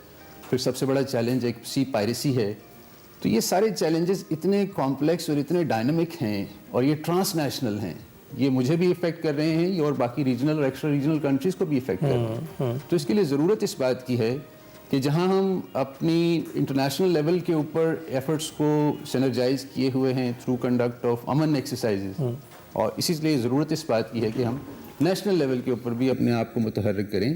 फिर सबसे बड़ा चैलेंज एक सी पायरेसी है। तो ये सारे चैलेंजेस इतने कॉम्प्लेक्स और इतने डायनामिक हैं और ये ट्रांसनेशनल हैं, ये मुझे भी इफ़ेक्ट कर रहे हैं और बाकी रीजनल और एक्स्ट्रा रीजनल कंट्रीज़ को भी इफ़ेक्ट कर रहे हैं। तो इसके लिए ज़रूरत इस बात की है कि जहाँ हम अपनी इंटरनेशनल लेवल के ऊपर एफर्ट्स को सिनर्जाइज किए हुए हैं through conduct of Aman exercises, और इसी लिए ज़रूरत इस बात की है कि हम नेशनल लेवल के ऊपर भी अपने आप को मुतहर्रिक करें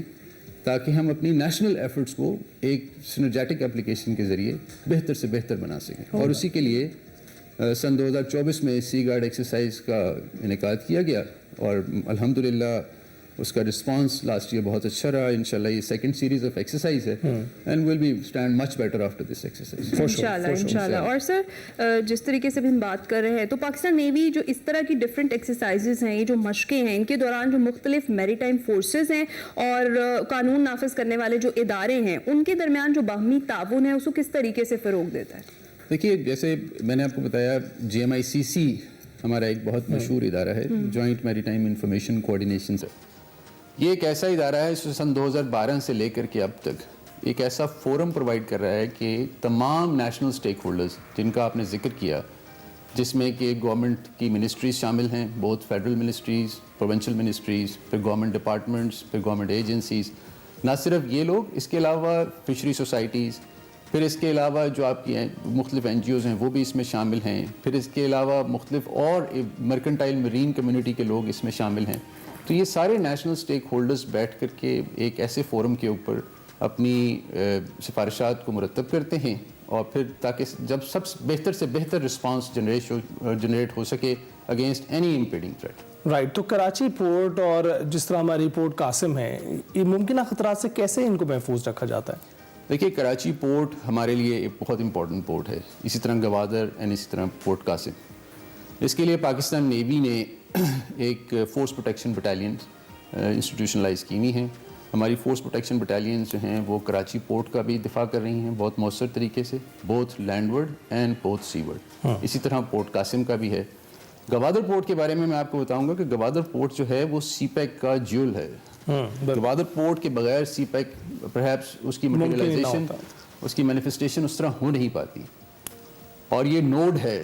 ताकि हम अपनी नेशनल एफर्ट्स को एक सिनर्जेटिक एप्लीकेशन के ज़रिए बेहतर से बेहतर बना सकें। और उसी के लिए सन 2024 में सी गार्ड एक्सरसाइज का इनेकाद किया गया और अल्हम्दुलिल्लाह उसका रिस्पांस लास्ट ईयर बहुत अच्छा रहा। इंशाल्लाह ये सेकंड सीरीज ऑफ एक्सरसाइज है and will be stand much better after this exercise इंशाल्लाह। और सर जिस तरीके से भी हम बात कर रहे हैं तो पाकिस्तान नेवी जो इस तरह की डिफरेंट एक्सरसाइजेज हैं, ये जो मशकें हैं, इनके दौरान जो मुख्तलिफ मैरीटाइम फोर्सेज हैं और कानून नाफिज करने वाले जो इदारे हैं उनके दरमियान जो बाहमी ताउन है उसको किस तरीके से फ़रोग देता है? देखिए, जैसे मैंने आपको बताया JMICC हमारा एक बहुत मशहूर इदारा है, जॉइंट मैरीटाइम इंफॉर्मेशन कोऑर्डिनेशन से। ये एक ऐसा इदारा है जो सन 2012 से लेकर के अब तक एक ऐसा फोरम प्रोवाइड कर रहा है कि तमाम नेशनल स्टेक होल्डर्स जिनका आपने जिक्र किया जिसमें कि गवर्नमेंट की मिनिस्ट्रीज शामिल हैं, बहुत फेडरल मिनिस्ट्रीज़, प्रोविंशियल मिनिस्ट्रीज़, फिर गवर्नमेंट डिपार्टमेंट्स, फिर गवर्नमेंट एजेंसीज़। ना सिर्फ ये लोग, इसके अलावा फिशरी सोसाइटीज़, फिर इसके अलावा जो आपकी मुख्तलिफ NGOs हैं वो भी इसमें शामिल हैं, फिर इसके अलावा मुख्तलिफ और मर्केंटाइल मरीन कम्युनिटी के लोग इसमें शामिल हैं। तो ये सारे नेशनल स्टेक होल्डर्स बैठ कर के एक ऐसे फोरम के ऊपर अपनी सिफारिशात को मुरतब करते हैं, और फिर ताकि जब सब बेहतर से बेहतर रिस्पांस जनरेट हो सके अगेंस्ट एनी इम्पीडिंग थ्रेट। राइट, तो कराची पोर्ट और जिस तरह हमारी पोर्ट कासिम है, ये मुमकिन खतरात से कैसे इनको महफूज रखा जाता है? देखिए, कराची पोर्ट हमारे लिए एक बहुत इंपॉर्टेंट पोर्ट है, इसी तरह गवादर एंड इसी तरह पोर्ट कासिम। इसके लिए पाकिस्तान नेवी ने एक फोर्स प्रोटेक्शन बटालियन इंस्टीट्यूशनलाइज की हुई हैं। हमारी फोर्स प्रोटेक्शन बटालियन जो हैं वो कराची पोर्ट का भी दिफा कर रही हैं बहुत मौसर तरीके से, बोथ लैंडवर्ड एंड बोथ सीवर्ड। इसी तरह पोर्ट कासिम का भी है। गवादर पोर्ट के बारे में मैं आपको बताऊंगा कि गवादर पोर्ट जो है वो CPEC का ज्यूल है। गवादर पोर्ट के बगैर CPEC परहैप्स उसकी मटेरियलाइजेशन, उसकी मैनिफेस्टेशन उस तरह हो नहीं पाती। और ये नोड है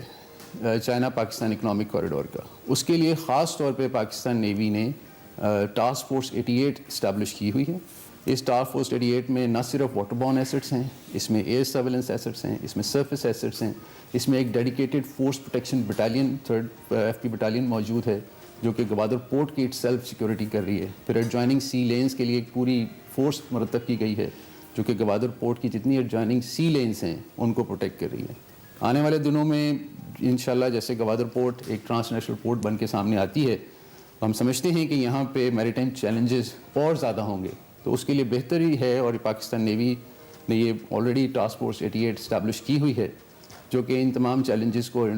चाइना पाकिस्तान इकोनॉमिक कॉरिडोर का। उसके लिए ख़ास तौर पे पाकिस्तान नेवी ने टास्क फोर्स 88 इस्टेब्लिश की हुई है। इस टास्क फोर्स 88 में न सिर्फ वाटरबॉर्न एसेट्स हैं, इसमें एयर सर्वेलेंस एसेट्स हैं, इसमें सरफेस एसेट्स हैं, इसमें एक dedicated force protection battalion 3rd FP battalion मौजूद है जो कि गवादर पोर्ट की सेल्फ सिक्योरिटी कर रही है। फिर एडजॉइनिंग सी लेन्स के लिए एक पूरी फोर्स मुरतब की गई है जो कि गवादर पोर्ट की जितनी एडजॉइनिंग सी लेन्स हैं उनको प्रोटेक्ट कर रही है। आने वाले दिनों में इंशाल्लाह जैसे गवादर पोर्ट एक ट्रांसनेशनल पोर्ट बन के सामने आती है, हम समझते हैं कि यहाँ पे मैरीटाइम चैलेंजेस और ज़्यादा होंगे, तो उसके लिए बेहतर ही है। और पाकिस्तान नेवी ने ये ऑलरेडी टास्क फोर्स 88 इस्टेब्लिश की हुई है जो कि इन तमाम चैलेंजेस को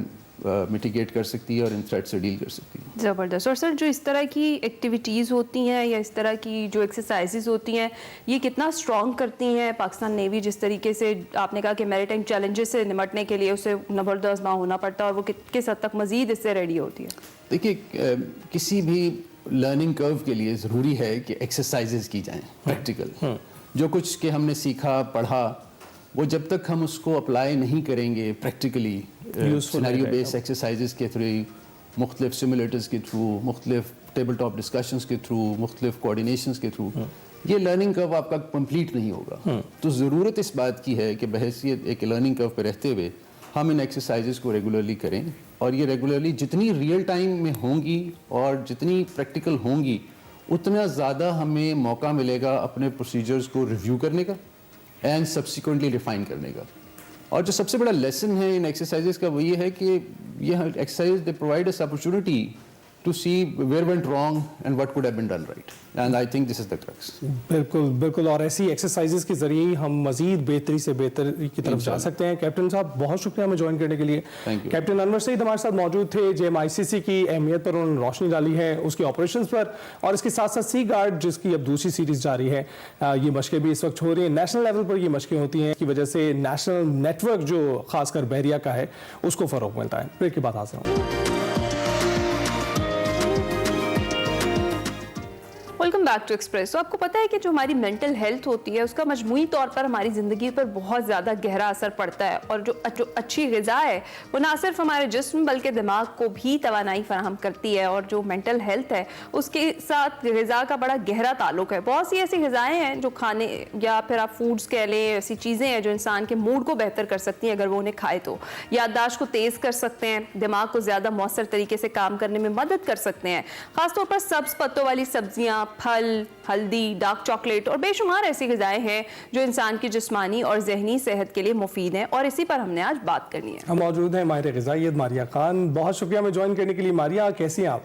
मिटिगेट कर सकती है और इन थ्रेट से डील कर सकती है। ज़बरदस्त। और सर, जो इस तरह की एक्टिविटीज़ होती हैं या इस तरह की जो एक्सरसाइजेज होती हैं, ये कितना स्ट्रॉन्ग करती हैं पाकिस्तान नेवी? जिस तरीके से आपने कहा कि मैरीटाइम चैलेंजेस से निपटने के लिए उसे ज़बरदस्त ना होना पड़ता, और वो किस हद तक मज़ीद इससे रेडी होती है? देखिए, किसी भी लर्निंग कर्व के लिए ज़रूरी है कि एक्सरसाइजेज की जाएँ प्रैक्टिकल। जो कुछ के हमने सीखा पढ़ा, वो जब तक हम उसको अप्लाई नहीं करेंगे प्रैक्टिकली सिनेरियो बेस्ड एक्सरसाइजेज के थ्रू, मुख्तलिफ सिमुलेटर्स के थ्रू, मुख्तलिफ टेबल टॉप डिस्कशंस के थ्रू, मुख्तलिफ कोऑर्डिनेशंस के थ्रू, ये लर्निंग कर्व आपका कंप्लीट नहीं होगा। तो ज़रूरत इस बात की है कि बहैसियत एक लर्निंग कर्व पे रहते हुए हम इन एक्सरसाइजेज को रेगुलरली करें, और ये रेगुलरली जितनी रियल टाइम में होंगी और जितनी प्रैक्टिकल होंगी उतना ज़्यादा हमें मौका मिलेगा अपने प्रोसीजर्स को रिव्यू करने का एंड सब्सिक्वेंटली रिफाइन करने का। और जो सबसे बड़ा लेसन है इन एक्सरसाइजेज का वो ये है कि ये exercise they provide us opportunity to see where went wrong and what could have been done right, and I think this is the crux. बिल्कुल बिल्कुल, और ऐसी एक्सरसाइजेज के जरिए ही हम मजीद बेहतरी से बेहतर की तरफ जा सकते हैं। कैप्टन साहब, बहुत शुक्रिया हमें ज्वाइन करने के लिए। कैप्टन अनवर सईद हमारे साथ मौजूद थे। JMICC की अहमियत पर उन्होंने रोशनी डाली है, उसके ऑपरेशंस पर, और इसके साथ साथ सी गार्ड जिसकी अब दूसरी सीरीज जारी है, ये मशकें भी इस वक्त हो रही हैं। नेशनल लेवल पर ये मशकें होती हैं, की वजह से नेशनल नेटवर्क जो खासकर बहरिया का है उसको फरोग मिलता है। ब्रेक के बाद हाजिर होंगे। Welcome back to Express. तो आपको पता है कि जो हमारी मेंटल हेल्थ होती है उसका मजमूई तौर पर हमारी ज़िंदगी पर बहुत ज़्यादा गहरा असर पड़ता है, और जो अच्छी ग़िज़ा है वो ना सिर्फ हमारे जिस्म बल्कि दिमाग को भी तवानाई फराहम करती है, और जो मेंटल हेल्थ है उसके साथ ग़िज़ा का बड़ा गहरा ताल्लुक है। बहुत सी ऐसी ग़िज़ाएँ हैं जो खाने या फिर आप फूड्स कह लें, ऐसी चीज़ें हैं जो इंसान के मूड को बेहतर कर सकती हैं अगर वो उन्हें खाए तो। याददाश्त को तेज़ कर सकते हैं, दिमाग को ज़्यादा मौसर तरीके से काम करने में मदद कर सकते हैं। ख़ासतौर पर सब्ज़ पत्तों वाली सब्जियाँ, फल, हल्दी, डार्क चॉकलेट और बेशुमार ऐसी ग़िज़ाएं हैं जो इंसान की जिस्मानी और ज़हनी सेहत के लिए मुफीद हैं, और इसी पर हमने आज बात करनी है। हम मौजूद हैं माहिर ग़िज़ाइयत मारिया खान। बहुत शुक्रिया हमें ज्वाइन करने के लिए। मारिया, कैसी हैं आप?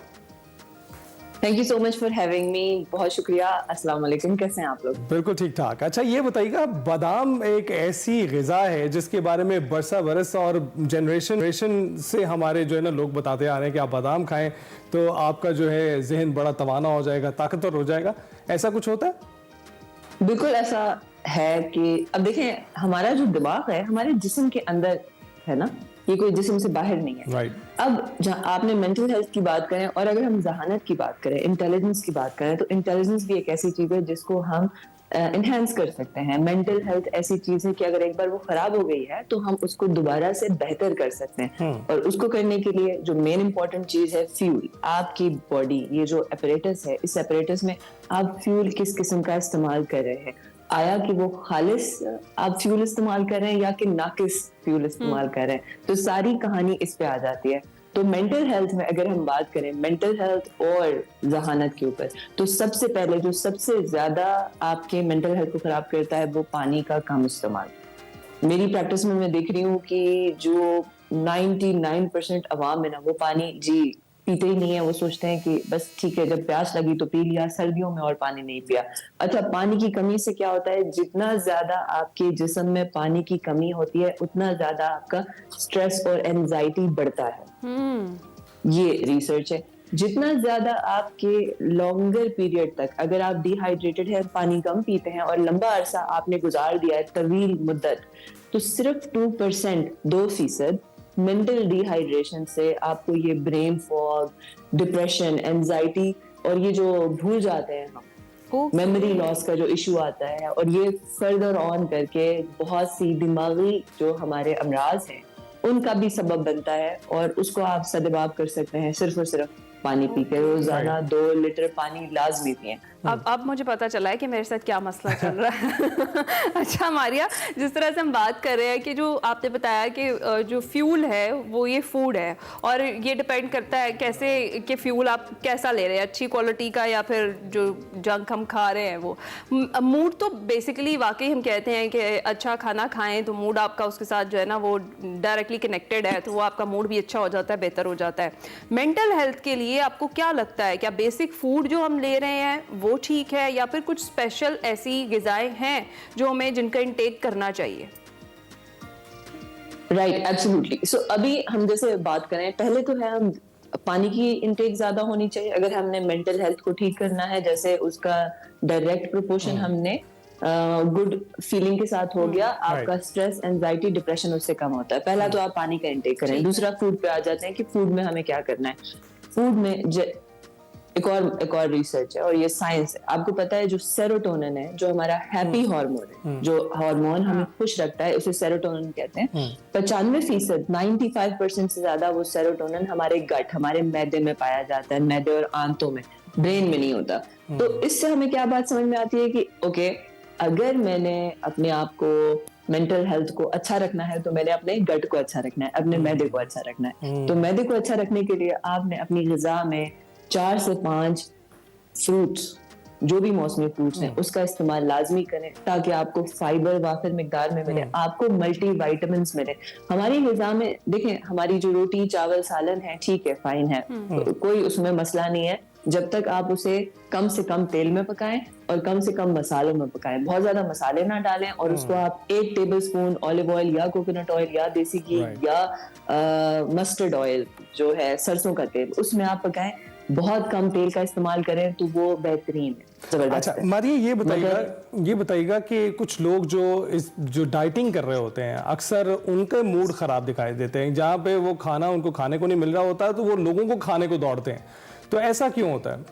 Thank you so much for having me. बहुत शुक्रिया। अस्सलाम वालेकुम, कैसे हैं आप लोग? बिल्कुल ठीक ठाक। अच्छा, ये बताइएगा, बादाम एक ऐसी ग़िज़ा है जिसके बारे में बरसा बरस और जनरेशन से हमारे जो है ना लोग बताते आ रहे हैं कि आप बादाम खाएं तो आपका जो है जहन बड़ा तवाना हो जाएगा, ताकतवर हो जाएगा। ऐसा कुछ होता है? बिल्कुल ऐसा है कि अब देखें, हमारा जो दिमाग है हमारे जिस्म के अंदर है ना, ये कोई जिस्म से बाहर नहीं है। Right. अब जहाँ आपने मेंटल हेल्थ की बात करें और अगर हम जहानत की बात करें, इंटेलिजेंस की बात करें, तो इंटेलिजेंस भी एक ऐसी चीज है जिसको हम इनहेंस कर सकते हैं। मेंटल हेल्थ ऐसी चीज है कि अगर एक बार वो खराब हो गई है तो हम उसको दोबारा से बेहतर कर सकते हैं। और उसको करने के लिए जो मेन इंपॉर्टेंट चीज है फ्यूल। आपकी बॉडी, ये जो एपरेटस है, इस एपरेटस में आप फ्यूल किस किस्म का इस्तेमाल कर रहे हैं, आया कि वो खालिस आप फ्यूल इस्तेमाल कर रहे हैं या कि नाकिस फ्यूल इस्तेमाल कर रहे हैं, तो सारी कहानी इस पे आ जाती है। तो मेंटल हेल्थ में अगर हम बात करें मेंटल हेल्थ और जहानत के ऊपर, तो सबसे पहले जो सबसे ज्यादा आपके मेंटल हेल्थ को खराब करता है वो पानी का कम इस्तेमाल। मेरी प्रैक्टिस में मैं देख रही हूँ कि जो 99% अवाम है ना, वो पानी जी पीते ही नहीं है। वो सोचते हैं कि बस ठीक है, जब प्यास लगी तो पी लिया, सर्दियों में और पानी नहीं पिया। अच्छा, पानी की कमी से क्या होता है, जितना ज्यादा आपके जिस्म में पानी की कमी होती है उतना ज्यादा आपका स्ट्रेस और एंजाइटी बढ़ता है। ये रिसर्च है। जितना ज्यादा आपके लॉन्गर पीरियड तक अगर आप डिहाइड्रेटेड है, पानी कम पीते हैं और लंबा अरसा आपने गुजार दिया है, तवील मुद्दत, तो सिर्फ 2% मेंटल डिहाइड्रेशन से आपको ये ब्रेन फॉग, डिप्रेशन, एंजाइटी और ये जो भूल जाते हैं हम, मेमोरी लॉस का जो इशू आता है, और ये फर्दर ऑन करके बहुत सी दिमागी जो हमारे अमराज हैं उनका भी सबब बनता है। और उसको आप सदबाब कर सकते हैं सिर्फ और सिर्फ पानी पी के। रोजाना 2 लीटर पानी लाजमी पिए। अब मुझे पता चला है कि मेरे साथ क्या मसला चल रहा है। अच्छा मारिया, जिस तरह से हम बात कर रहे हैं कि जो आपने बताया कि जो फ्यूल है वो ये फूड है और ये डिपेंड करता है कैसे कि फ्यूल आप कैसा ले रहे हैं, अच्छी क्वालिटी का या फिर जो जंक हम खा रहे हैं वो। मूड तो बेसिकली वाकई हम कहते हैं कि अच्छा खाना खाएं तो मूड आपका उसके साथ जो है ना वो डायरेक्टली कनेक्टेड है, तो वो आपका मूड भी अच्छा हो जाता है, बेहतर हो जाता है। मेंटल हेल्थ के लिए आपको क्या लगता है, क्या बेसिक फूड जो हम ले रहे हैं वो ठीक है या फिर कुछ स्पेशल ऐसी ग़िज़ाएं हैं जो हमें जिनका इंटेक करना चाहिए? Right, absolutely. सो अभी हम जैसे बात करें, पहले तो है हम पानी की इंटेक ज्यादा होनी चाहिए अगर हमने मेंटल हेल्थ को ठीक करना है। जैसे उसका डायरेक्ट प्रोपोर्शन हमने गुड फीलिंग के साथ हो गया, आपका स्ट्रेस, एंजाइटी, डिप्रेशन उससे कम होता है। पहला तो आप पानी का इंटेक करें। दूसरा फूड पे आ जाते हैं कि फूड में हमें क्या करना है। फूड में एक और रिसर्च है और ये साइंस है। आपको पता है जो सेरोटोनिन है, जो हमारा हैप्पी हार्मोन है, जो हार्मोन हमें खुश रखता है, उसे सेरोटोनिन कहते हैं। 95%, 95% से ज्यादा वो सेरोटोनिन हमारे गट, हमारे मैदे में पाया जाता है, मैदे और आंतों में, ब्रेन में नहीं होता। तो इससे हमें क्या बात समझ में आती है कि ओके, अगर मैंने अपने आप को मेंटल हेल्थ को अच्छा रखना है तो मैंने अपने गट को अच्छा रखना है, अपने मैदे को अच्छा रखना है। तो मैदे को अच्छा रखने के लिए आपने अपनी ग़िज़ा में 4 से 5 फ्रूट्स, जो भी मौसमी फ्रूट्स हैं, उसका इस्तेमाल लाजमी करें ताकि आपको फाइबर वाफिर मिकदार में मिले, आपको मल्टी विटामिन्स मिले। हमारी ग़िज़ा में देखें, हमारी जो रोटी चावल सालन है ठीक है, फाइन है, तो कोई उसमें मसला नहीं है जब तक आप उसे कम से कम तेल में पकाएं और कम से कम मसालों में पकाएं। बहुत ज्यादा मसाले ना डालें और उसको आप 1 टेबलस्पून ऑलिव ऑयल या कोकोनट ऑयल या देसी घी या मस्टर्ड ऑयल जो है सरसों का तेल, उसमें आप पकाएं। बहुत कम तेल का इस्तेमाल करें तो वो बेहतरीन है। अच्छा मारिया, ये बताइएगा कि कुछ लोग जो डाइटिंग कर रहे होते हैं अक्सर उनके मूड खराब दिखाई देते हैं। जहाँ पे वो खाना उनको खाने को नहीं मिल रहा होता है तो वो लोगों को खाने को दौड़ते हैं, तो ऐसा क्यों होता है?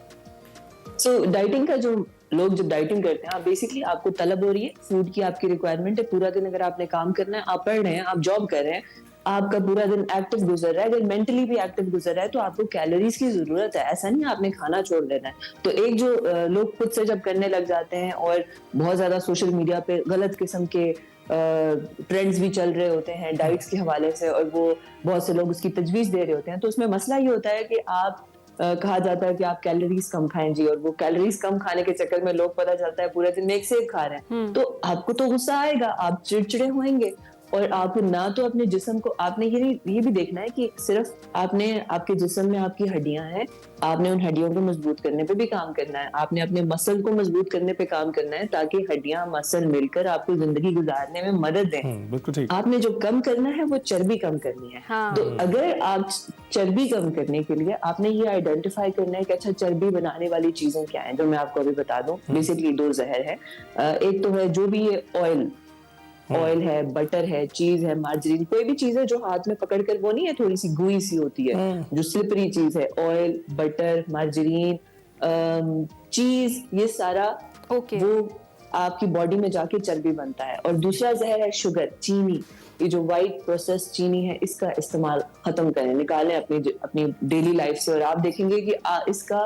सो डाइटिंग का जो लोग जब डाइटिंग करते हैं, आप बेसिकली आपको तलब हो रही है फूड की, आपकी रिक्वायरमेंट है। पूरा दिन अगर आपने काम करना है, आप पढ़ रहे हैं, आप जॉब कर रहे हैं, आपका पूरा दिन एक्टिव गुजर रहा है, अगर मेंटली भी एक्टिव गुजर रहा है तो आपको कैलोरीज की जरूरत है। ऐसा नहीं आपने खाना छोड़ देना है। तो एक जो लोग खुद से जब करने लग जाते हैं और बहुत ज्यादा सोशल मीडिया पे गलत किस्म के ट्रेंड्स भी चल रहे होते हैं डाइट्स के हवाले से, और वो बहुत से लोग उसकी तजवीज दे रहे होते हैं, तो उसमें मसला ये होता है कि आप कहा जाता है कि आप कैलोरीज कम खाएं जी, और वो कैलोरीज कम खाने के चक्कर में लोग पता चलता है पूरे दिन में एक सेब खा रहे हैं, तो आपको तो गुस्सा आएगा, आप चिड़चिड़े होंगे और आप ना तो अपने जिस्म को, आपने ये भी देखना है कि सिर्फ आपने आपके जिस्म में आपकी हड्डियां हैं, आपने उन हड्डियों को मजबूत करने पे भी काम करना है, आपने अपने मसल को मजबूत करने पे काम करना है ताकि हड्डियां मसल मिलकर आपको जिंदगी गुजारने में मदद दें। बिल्कुल ठीक। आपने जो कम करना है वो चर्बी कम करनी है। तो अगर आप चर्बी कम करने के लिए आपने ये आइडेंटिफाई करना है कि अच्छा चर्बी बनाने वाली चीजें क्या है, जो मैं आपको अभी बता दूं। बेसिकली 2 जहर है। एक तो है जो भी ये ऑयल ऑयल है, बटर है, चीज है, मार्जरीन, कोई भी चीज है जो हाथ में पकड़कर वो नहीं है थोड़ी सी गुई सी होती है, जो स्लिपरी चीज है, ऑयल, बटर, मार्जरीन, चीज, ये सारा वो आपकी बॉडी में जाके चर्बी बनता है। और दूसरा जहर है शुगर, चीनी, ये जो वाइट प्रोसेस चीनी है, इसका इस्तेमाल खत्म करें, निकालें अपनी डेली लाइफ से, और आप देखेंगे कि इसका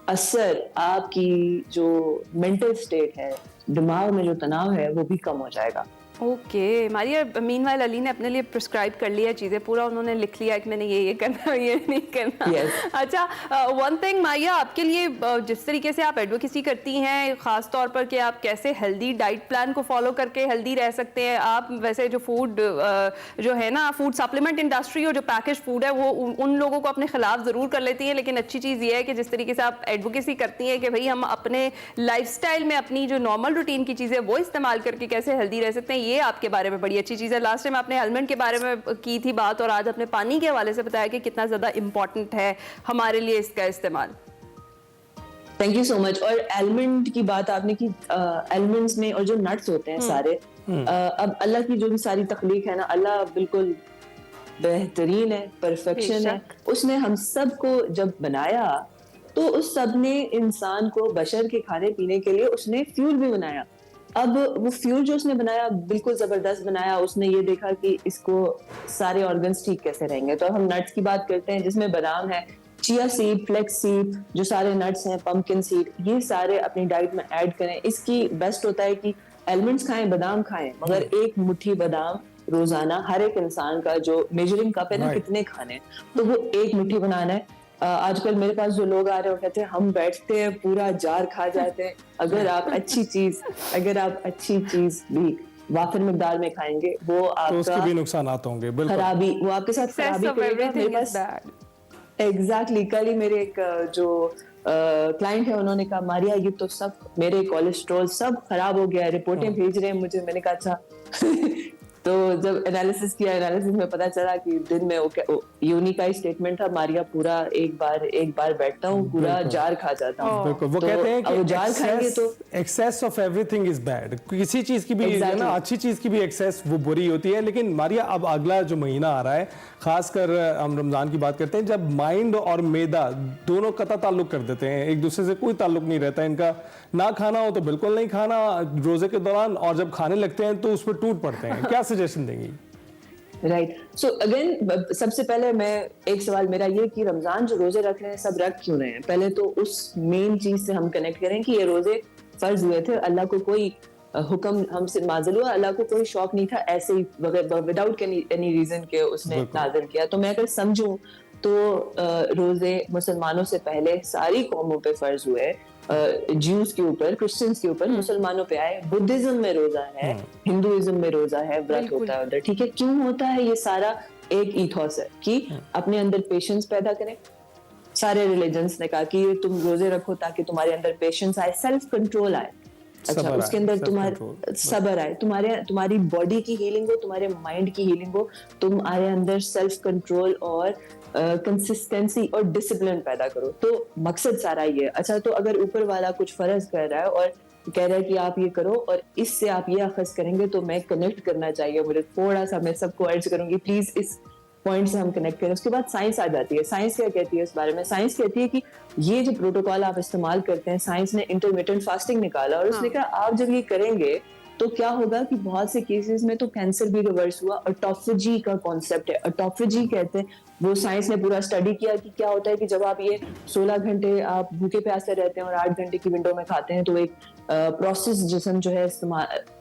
असर आपकी जो मेंटल स्टेट है, दिमाग में जो तनाव है, वो भी कम हो जाएगा। ओके मारिया, मीनवाइल अली ने अपने लिए प्रिस्क्राइब कर लिया चीज़ें, पूरा उन्होंने लिख लिया कि मैंने ये करना है, ये नहीं करना। अच्छा, वन थिंग मारिया, आपके लिए जिस तरीके से आप एडवोकेसी करती हैं, ख़ास तौर पर कि आप कैसे हेल्दी डाइट प्लान को फॉलो करके हेल्दी रह सकते हैं, आप वैसे जो फूड जो है ना, फूड सप्लीमेंट इंडस्ट्री और जो पैकेज फूड है वो उन लोगों को अपने खिलाफ ज़रूर कर लेती हैं, लेकिन अच्छी चीज़ ये है कि जिस तरीके से आप एडवोकेसी करती हैं कि भाई हम अपने लाइफस्टाइल में अपनी जो नॉर्मल रूटीन की चीज़ें वो इस्तेमाल करके कैसे हेल्दी रह सकते हैं, ये आपके बारे में बड़ी अच्छी चीज़ है। लास्ट टाइम आपने एलिमेंट के बारे में की थी बात, और आज अपने पानी के हवाले से बताया कि कितना ज़्यादा इम्पोर्टेंट है हमारे लिए इसका इस्तेमाल। Thank you so much. और एलिमेंट की बात आपने की, एलिमेंट्स में और जो नट्स होते हैं सारे, अब अल्लाह की जो भी सारी तख्लीक है ना, अल्लाह बिल्कुल बेहतरीन है, परफेक्शन है। उसने हम सब को जब बनाया तो उस सब ने इंसान को बशर के खाने पीने के लिए उसने फ्यूल भी बनाया। अब वो फ्यूल जो उसने बनाया बिल्कुल जबरदस्त बनाया, उसने ये देखा कि इसको सारे ऑर्गन्स ठीक कैसे रहेंगे। तो हम नट्स की बात करते हैं जिसमें बादाम है, चिया सीड, फ्लेक्स सीड, जो सारे नट्स हैं, पंपकिन सीड, ये सारे अपनी डाइट में ऐड करें। इसकी बेस्ट होता है कि एलिमेंट्स खाएं, बादाम खाएं, मगर एक मुट्ठी बादाम रोजाना हर एक इंसान का जो मेजरिंग कप है ना, कितने खाने, तो वो एक मुट्ठी बनाना है। आजकल मेरे पास जो लोग आ रहे हैं वो कहते हैं हम बैठते हैं पूरा जार खा जाते हैं। अगर आप अच्छी चीज भी वाफिर मिकदार में खाएंगे, वो आपका तो उसके भी नुकसान होंगे, खराबी, वो आपके साथ खराबी करेगा। मेरे पास एग्जैक्टली कल ही मेरे एक जो क्लाइंट है, उन्होंने कहा मारिया ये तो सब मेरे कोलेस्ट्रॉल सब खराब हो गया, रिपोर्टें भेज रहे हैं मुझे। मैंने कहा अच्छा तो जब एनालिसिस किया, एनालिसिस में पता चला कि दिन में यूनी का ही स्टेटमेंट था, मारिया पूरा एक बार बैठता हूँ पूरा जार खा जाता हूँ। बिल्कुल, वो कहते हैं कि जार खाएंगे तो excess of everything is bad. किसी चीज की भी है ना, अच्छी चीज की भी एक्सेस वो बुरी होती है। लेकिन मारिया, अब अगला जो महीना आ रहा है, खासकर हम रमजान की बात करते हैं, जब माइंड और मैदा दोनों कता ताल्लुक कर देते हैं, एक दूसरे से कोई ताल्लुक नहीं रहता इनका, ना खाना हो तो बिल्कुल नहीं खाना रोजे के दौरान, और जब खाने लगते हैं तो उस पर टूट पड़ते हैं। क्या सजेशन देंगी? राइट, सो अगेन सबसे पहले मैं एक सवाल मेरा ये कि रमजान जो रोजे रख रहे हैं सब रख क्यों रहे हैं? पहले तो उस मेन चीज से हम कनेक्ट करें कि ये रोजे फर्ज हुए थे, अल्लाह को कोई हुक्म हमसे नाज़िल हुआ, अल्लाह को कोई शौक नहीं था, ऐसे ही विदाउट एनी रीजन के उसने नाज़िल किया। तो मैं अगर समझूं तो रोजे मुसलमानों से पहले सारी कौमों पे फर्ज हुए, ज्यूज के ऊपर, क्रिश्चियंस के ऊपर, मुसलमानों पे आए। बुद्धिज्म में रोजा है, हिंदुइज्म में रोजा है, व्रत होता है उधर, ठीक है। क्यों होता है? ये सारा एक ईथोस है कि अपने अंदर पेशेंस पैदा करें। सारे रिलीजन्स ने कहा कि तुम रोजे रखो ताकि तुम्हारे अंदर पेशेंस आए, सेल्फ कंट्रोल आए, अच्छा उसके अंदर तुम्हारे सब्र आए, तुम्हारी बॉडी की हीलिंग हो, तुम्हारे माइंड की हीलिंग हो, तुम्हारे अंदर सेल्फ कंट्रोल और कंसिस्टेंसी और डिसिप्लिन पैदा करो। तो मकसद सारा ये है। अच्छा, तो अगर ऊपर वाला कुछ फर्ज कर रहा है और कह रहा है कि आप ये करो और इससे आप ये अखज़ करेंगे, तो मैं कनेक्ट करना चाहिए मुझे थोड़ा सा, मैं सबको अर्ज करूंगी प्लीज इस पॉइंट से हम कनेक्ट करें। उसके बाद साइंस आ जाती है। साइंस क्या कहती है इस बारे में? साइंस कहती है कि ये जो प्रोटोकॉल आप इस्तेमाल करते हैं, साइंस ने इंटरमिटेंट फास्टिंग निकाला और उसने कहा आप जब ये करेंगे तो क्या होगा कि बहुत से केसेस में तो कैंसर भी रिवर्स हुआ। ऑटोफेजी का कॉन्सेप्ट है, ऑटोफेजी कहते हैं, वो साइंस ने पूरा स्टडी किया कि क्या होता है कि जब आप ये 16 घंटे आप भूखे प्यासे रहते हैं और 8 घंटे की विंडो में खाते हैं, तो एक प्रोसेस जिस्म जो है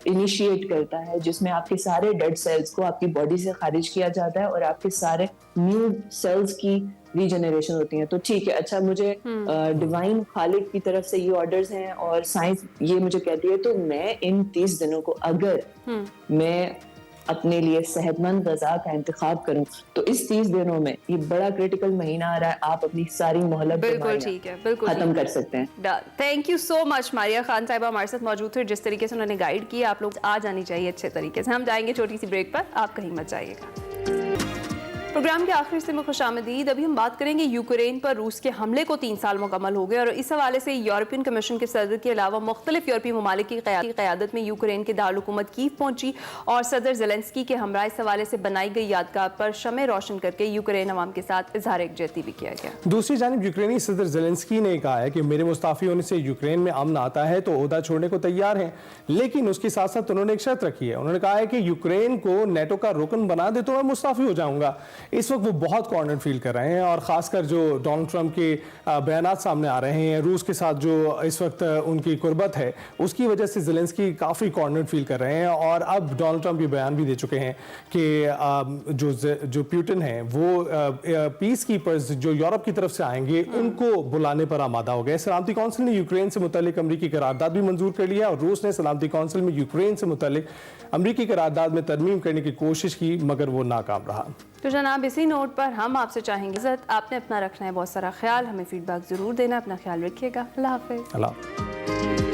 इनिशिएट करता है जिसमें आपके सारे डेड सेल्स को आपकी बॉडी से खारिज किया जाता है और आपके सारे न्यू सेल्स की रीजनरेशन होती है। तो ठीक है, अच्छा मुझे डिवाइन खालिक की तरफ से ये ऑर्डर्स हैं और साइंस ये मुझे कहती है, तो मैं इन 30 दिनों को अगर मैं अपने लिए सेहतमंद ग़िज़ा का इंतखाब करूं तो इस 30 दिनों में, ये बड़ा क्रिटिकल महीना आ रहा है, आप अपनी सारी मोहलत बिल्कुल ठीक है, बिल्कुल खत्म कर सकते हैं। Thank you so much. Maria Khan साहिबा हमारे साथ मौजूद थे, जिस तरीके से उन्होंने गाइड किया, आप लोग आ जानी चाहिए अच्छे तरीके से। हम जाएंगे छोटी सी ब्रेक पर, आप कहीं मत जाइएगा। प्रोग्राम के आखिर से में खुशामदीद। अभी हम बात करेंगे यूक्रेन पर रूस के हमले को 3 साल मुकम्मल हो गए और इस हवाले से यूरोपियन कमीशन के सदर के अलावा मुख्तलिफ यूरोपीय ममालिक की क़यादत में यूक्रेन के दारुल-हुकूमत कीव पहुंची और सदर ज़ेलेंस्की के हमरा इस हवाले से बनाई गई यादगार पर शमे रोशन करके यूक्रेन अवाम के साथ इजहार यकजहती भी किया गया। दूसरी जानिब यूक्रेनी सदर ज़ेलेंस्की ने कहा है कि मेरे मुस्ताफ़ी होने से यूक्रेन में अमन आता है तो ओहदा छोड़ने को तैयार हैं, लेकिन उसके साथ साथ उन्होंने एक शर्त रखी है। उन्होंने कहा है कि यूक्रेन को नेटो का रुकन बना दे तो मैं मुस्ताफ़ी हो जाऊंगा। इस वक्त वो बहुत कॉर्नर फील कर रहे हैं और ख़ासकर जो डोनाल्ड ट्रंप के बयानात सामने आ रहे हैं, रूस के साथ जो इस वक्त उनकी कुर्बत है उसकी वजह से ज़ेलेंस्की काफ़ी कॉर्नर फील कर रहे हैं। और अब डोनाल्ड ट्रंप ये बयान भी दे चुके हैं कि जो पुतिन हैं वो पीस कीपर्स जो यूरोप की तरफ से आएंगे उनको बुलाने पर आमादा हो गए। सलामती कौंसिल ने यूक्रेन से मुतल्लिक अमरीकी करारदाद भी मंजूर कर लिया और रूस ने सलामती कौंसिल में यूक्रेन से मुतल्लिक अमरीकी करारदाद में तरमीम करने की कोशिश की मगर वो नाकाम रहा। तो जनाब इसी नोट पर हम आपसे चाहेंगे इज्जत, आपने अपना रखना है बहुत सारा ख्याल, हमें फीडबैक ज़रूर देना, अपना ख्याल रखिएगा। अल्लाह हाफ़िज़।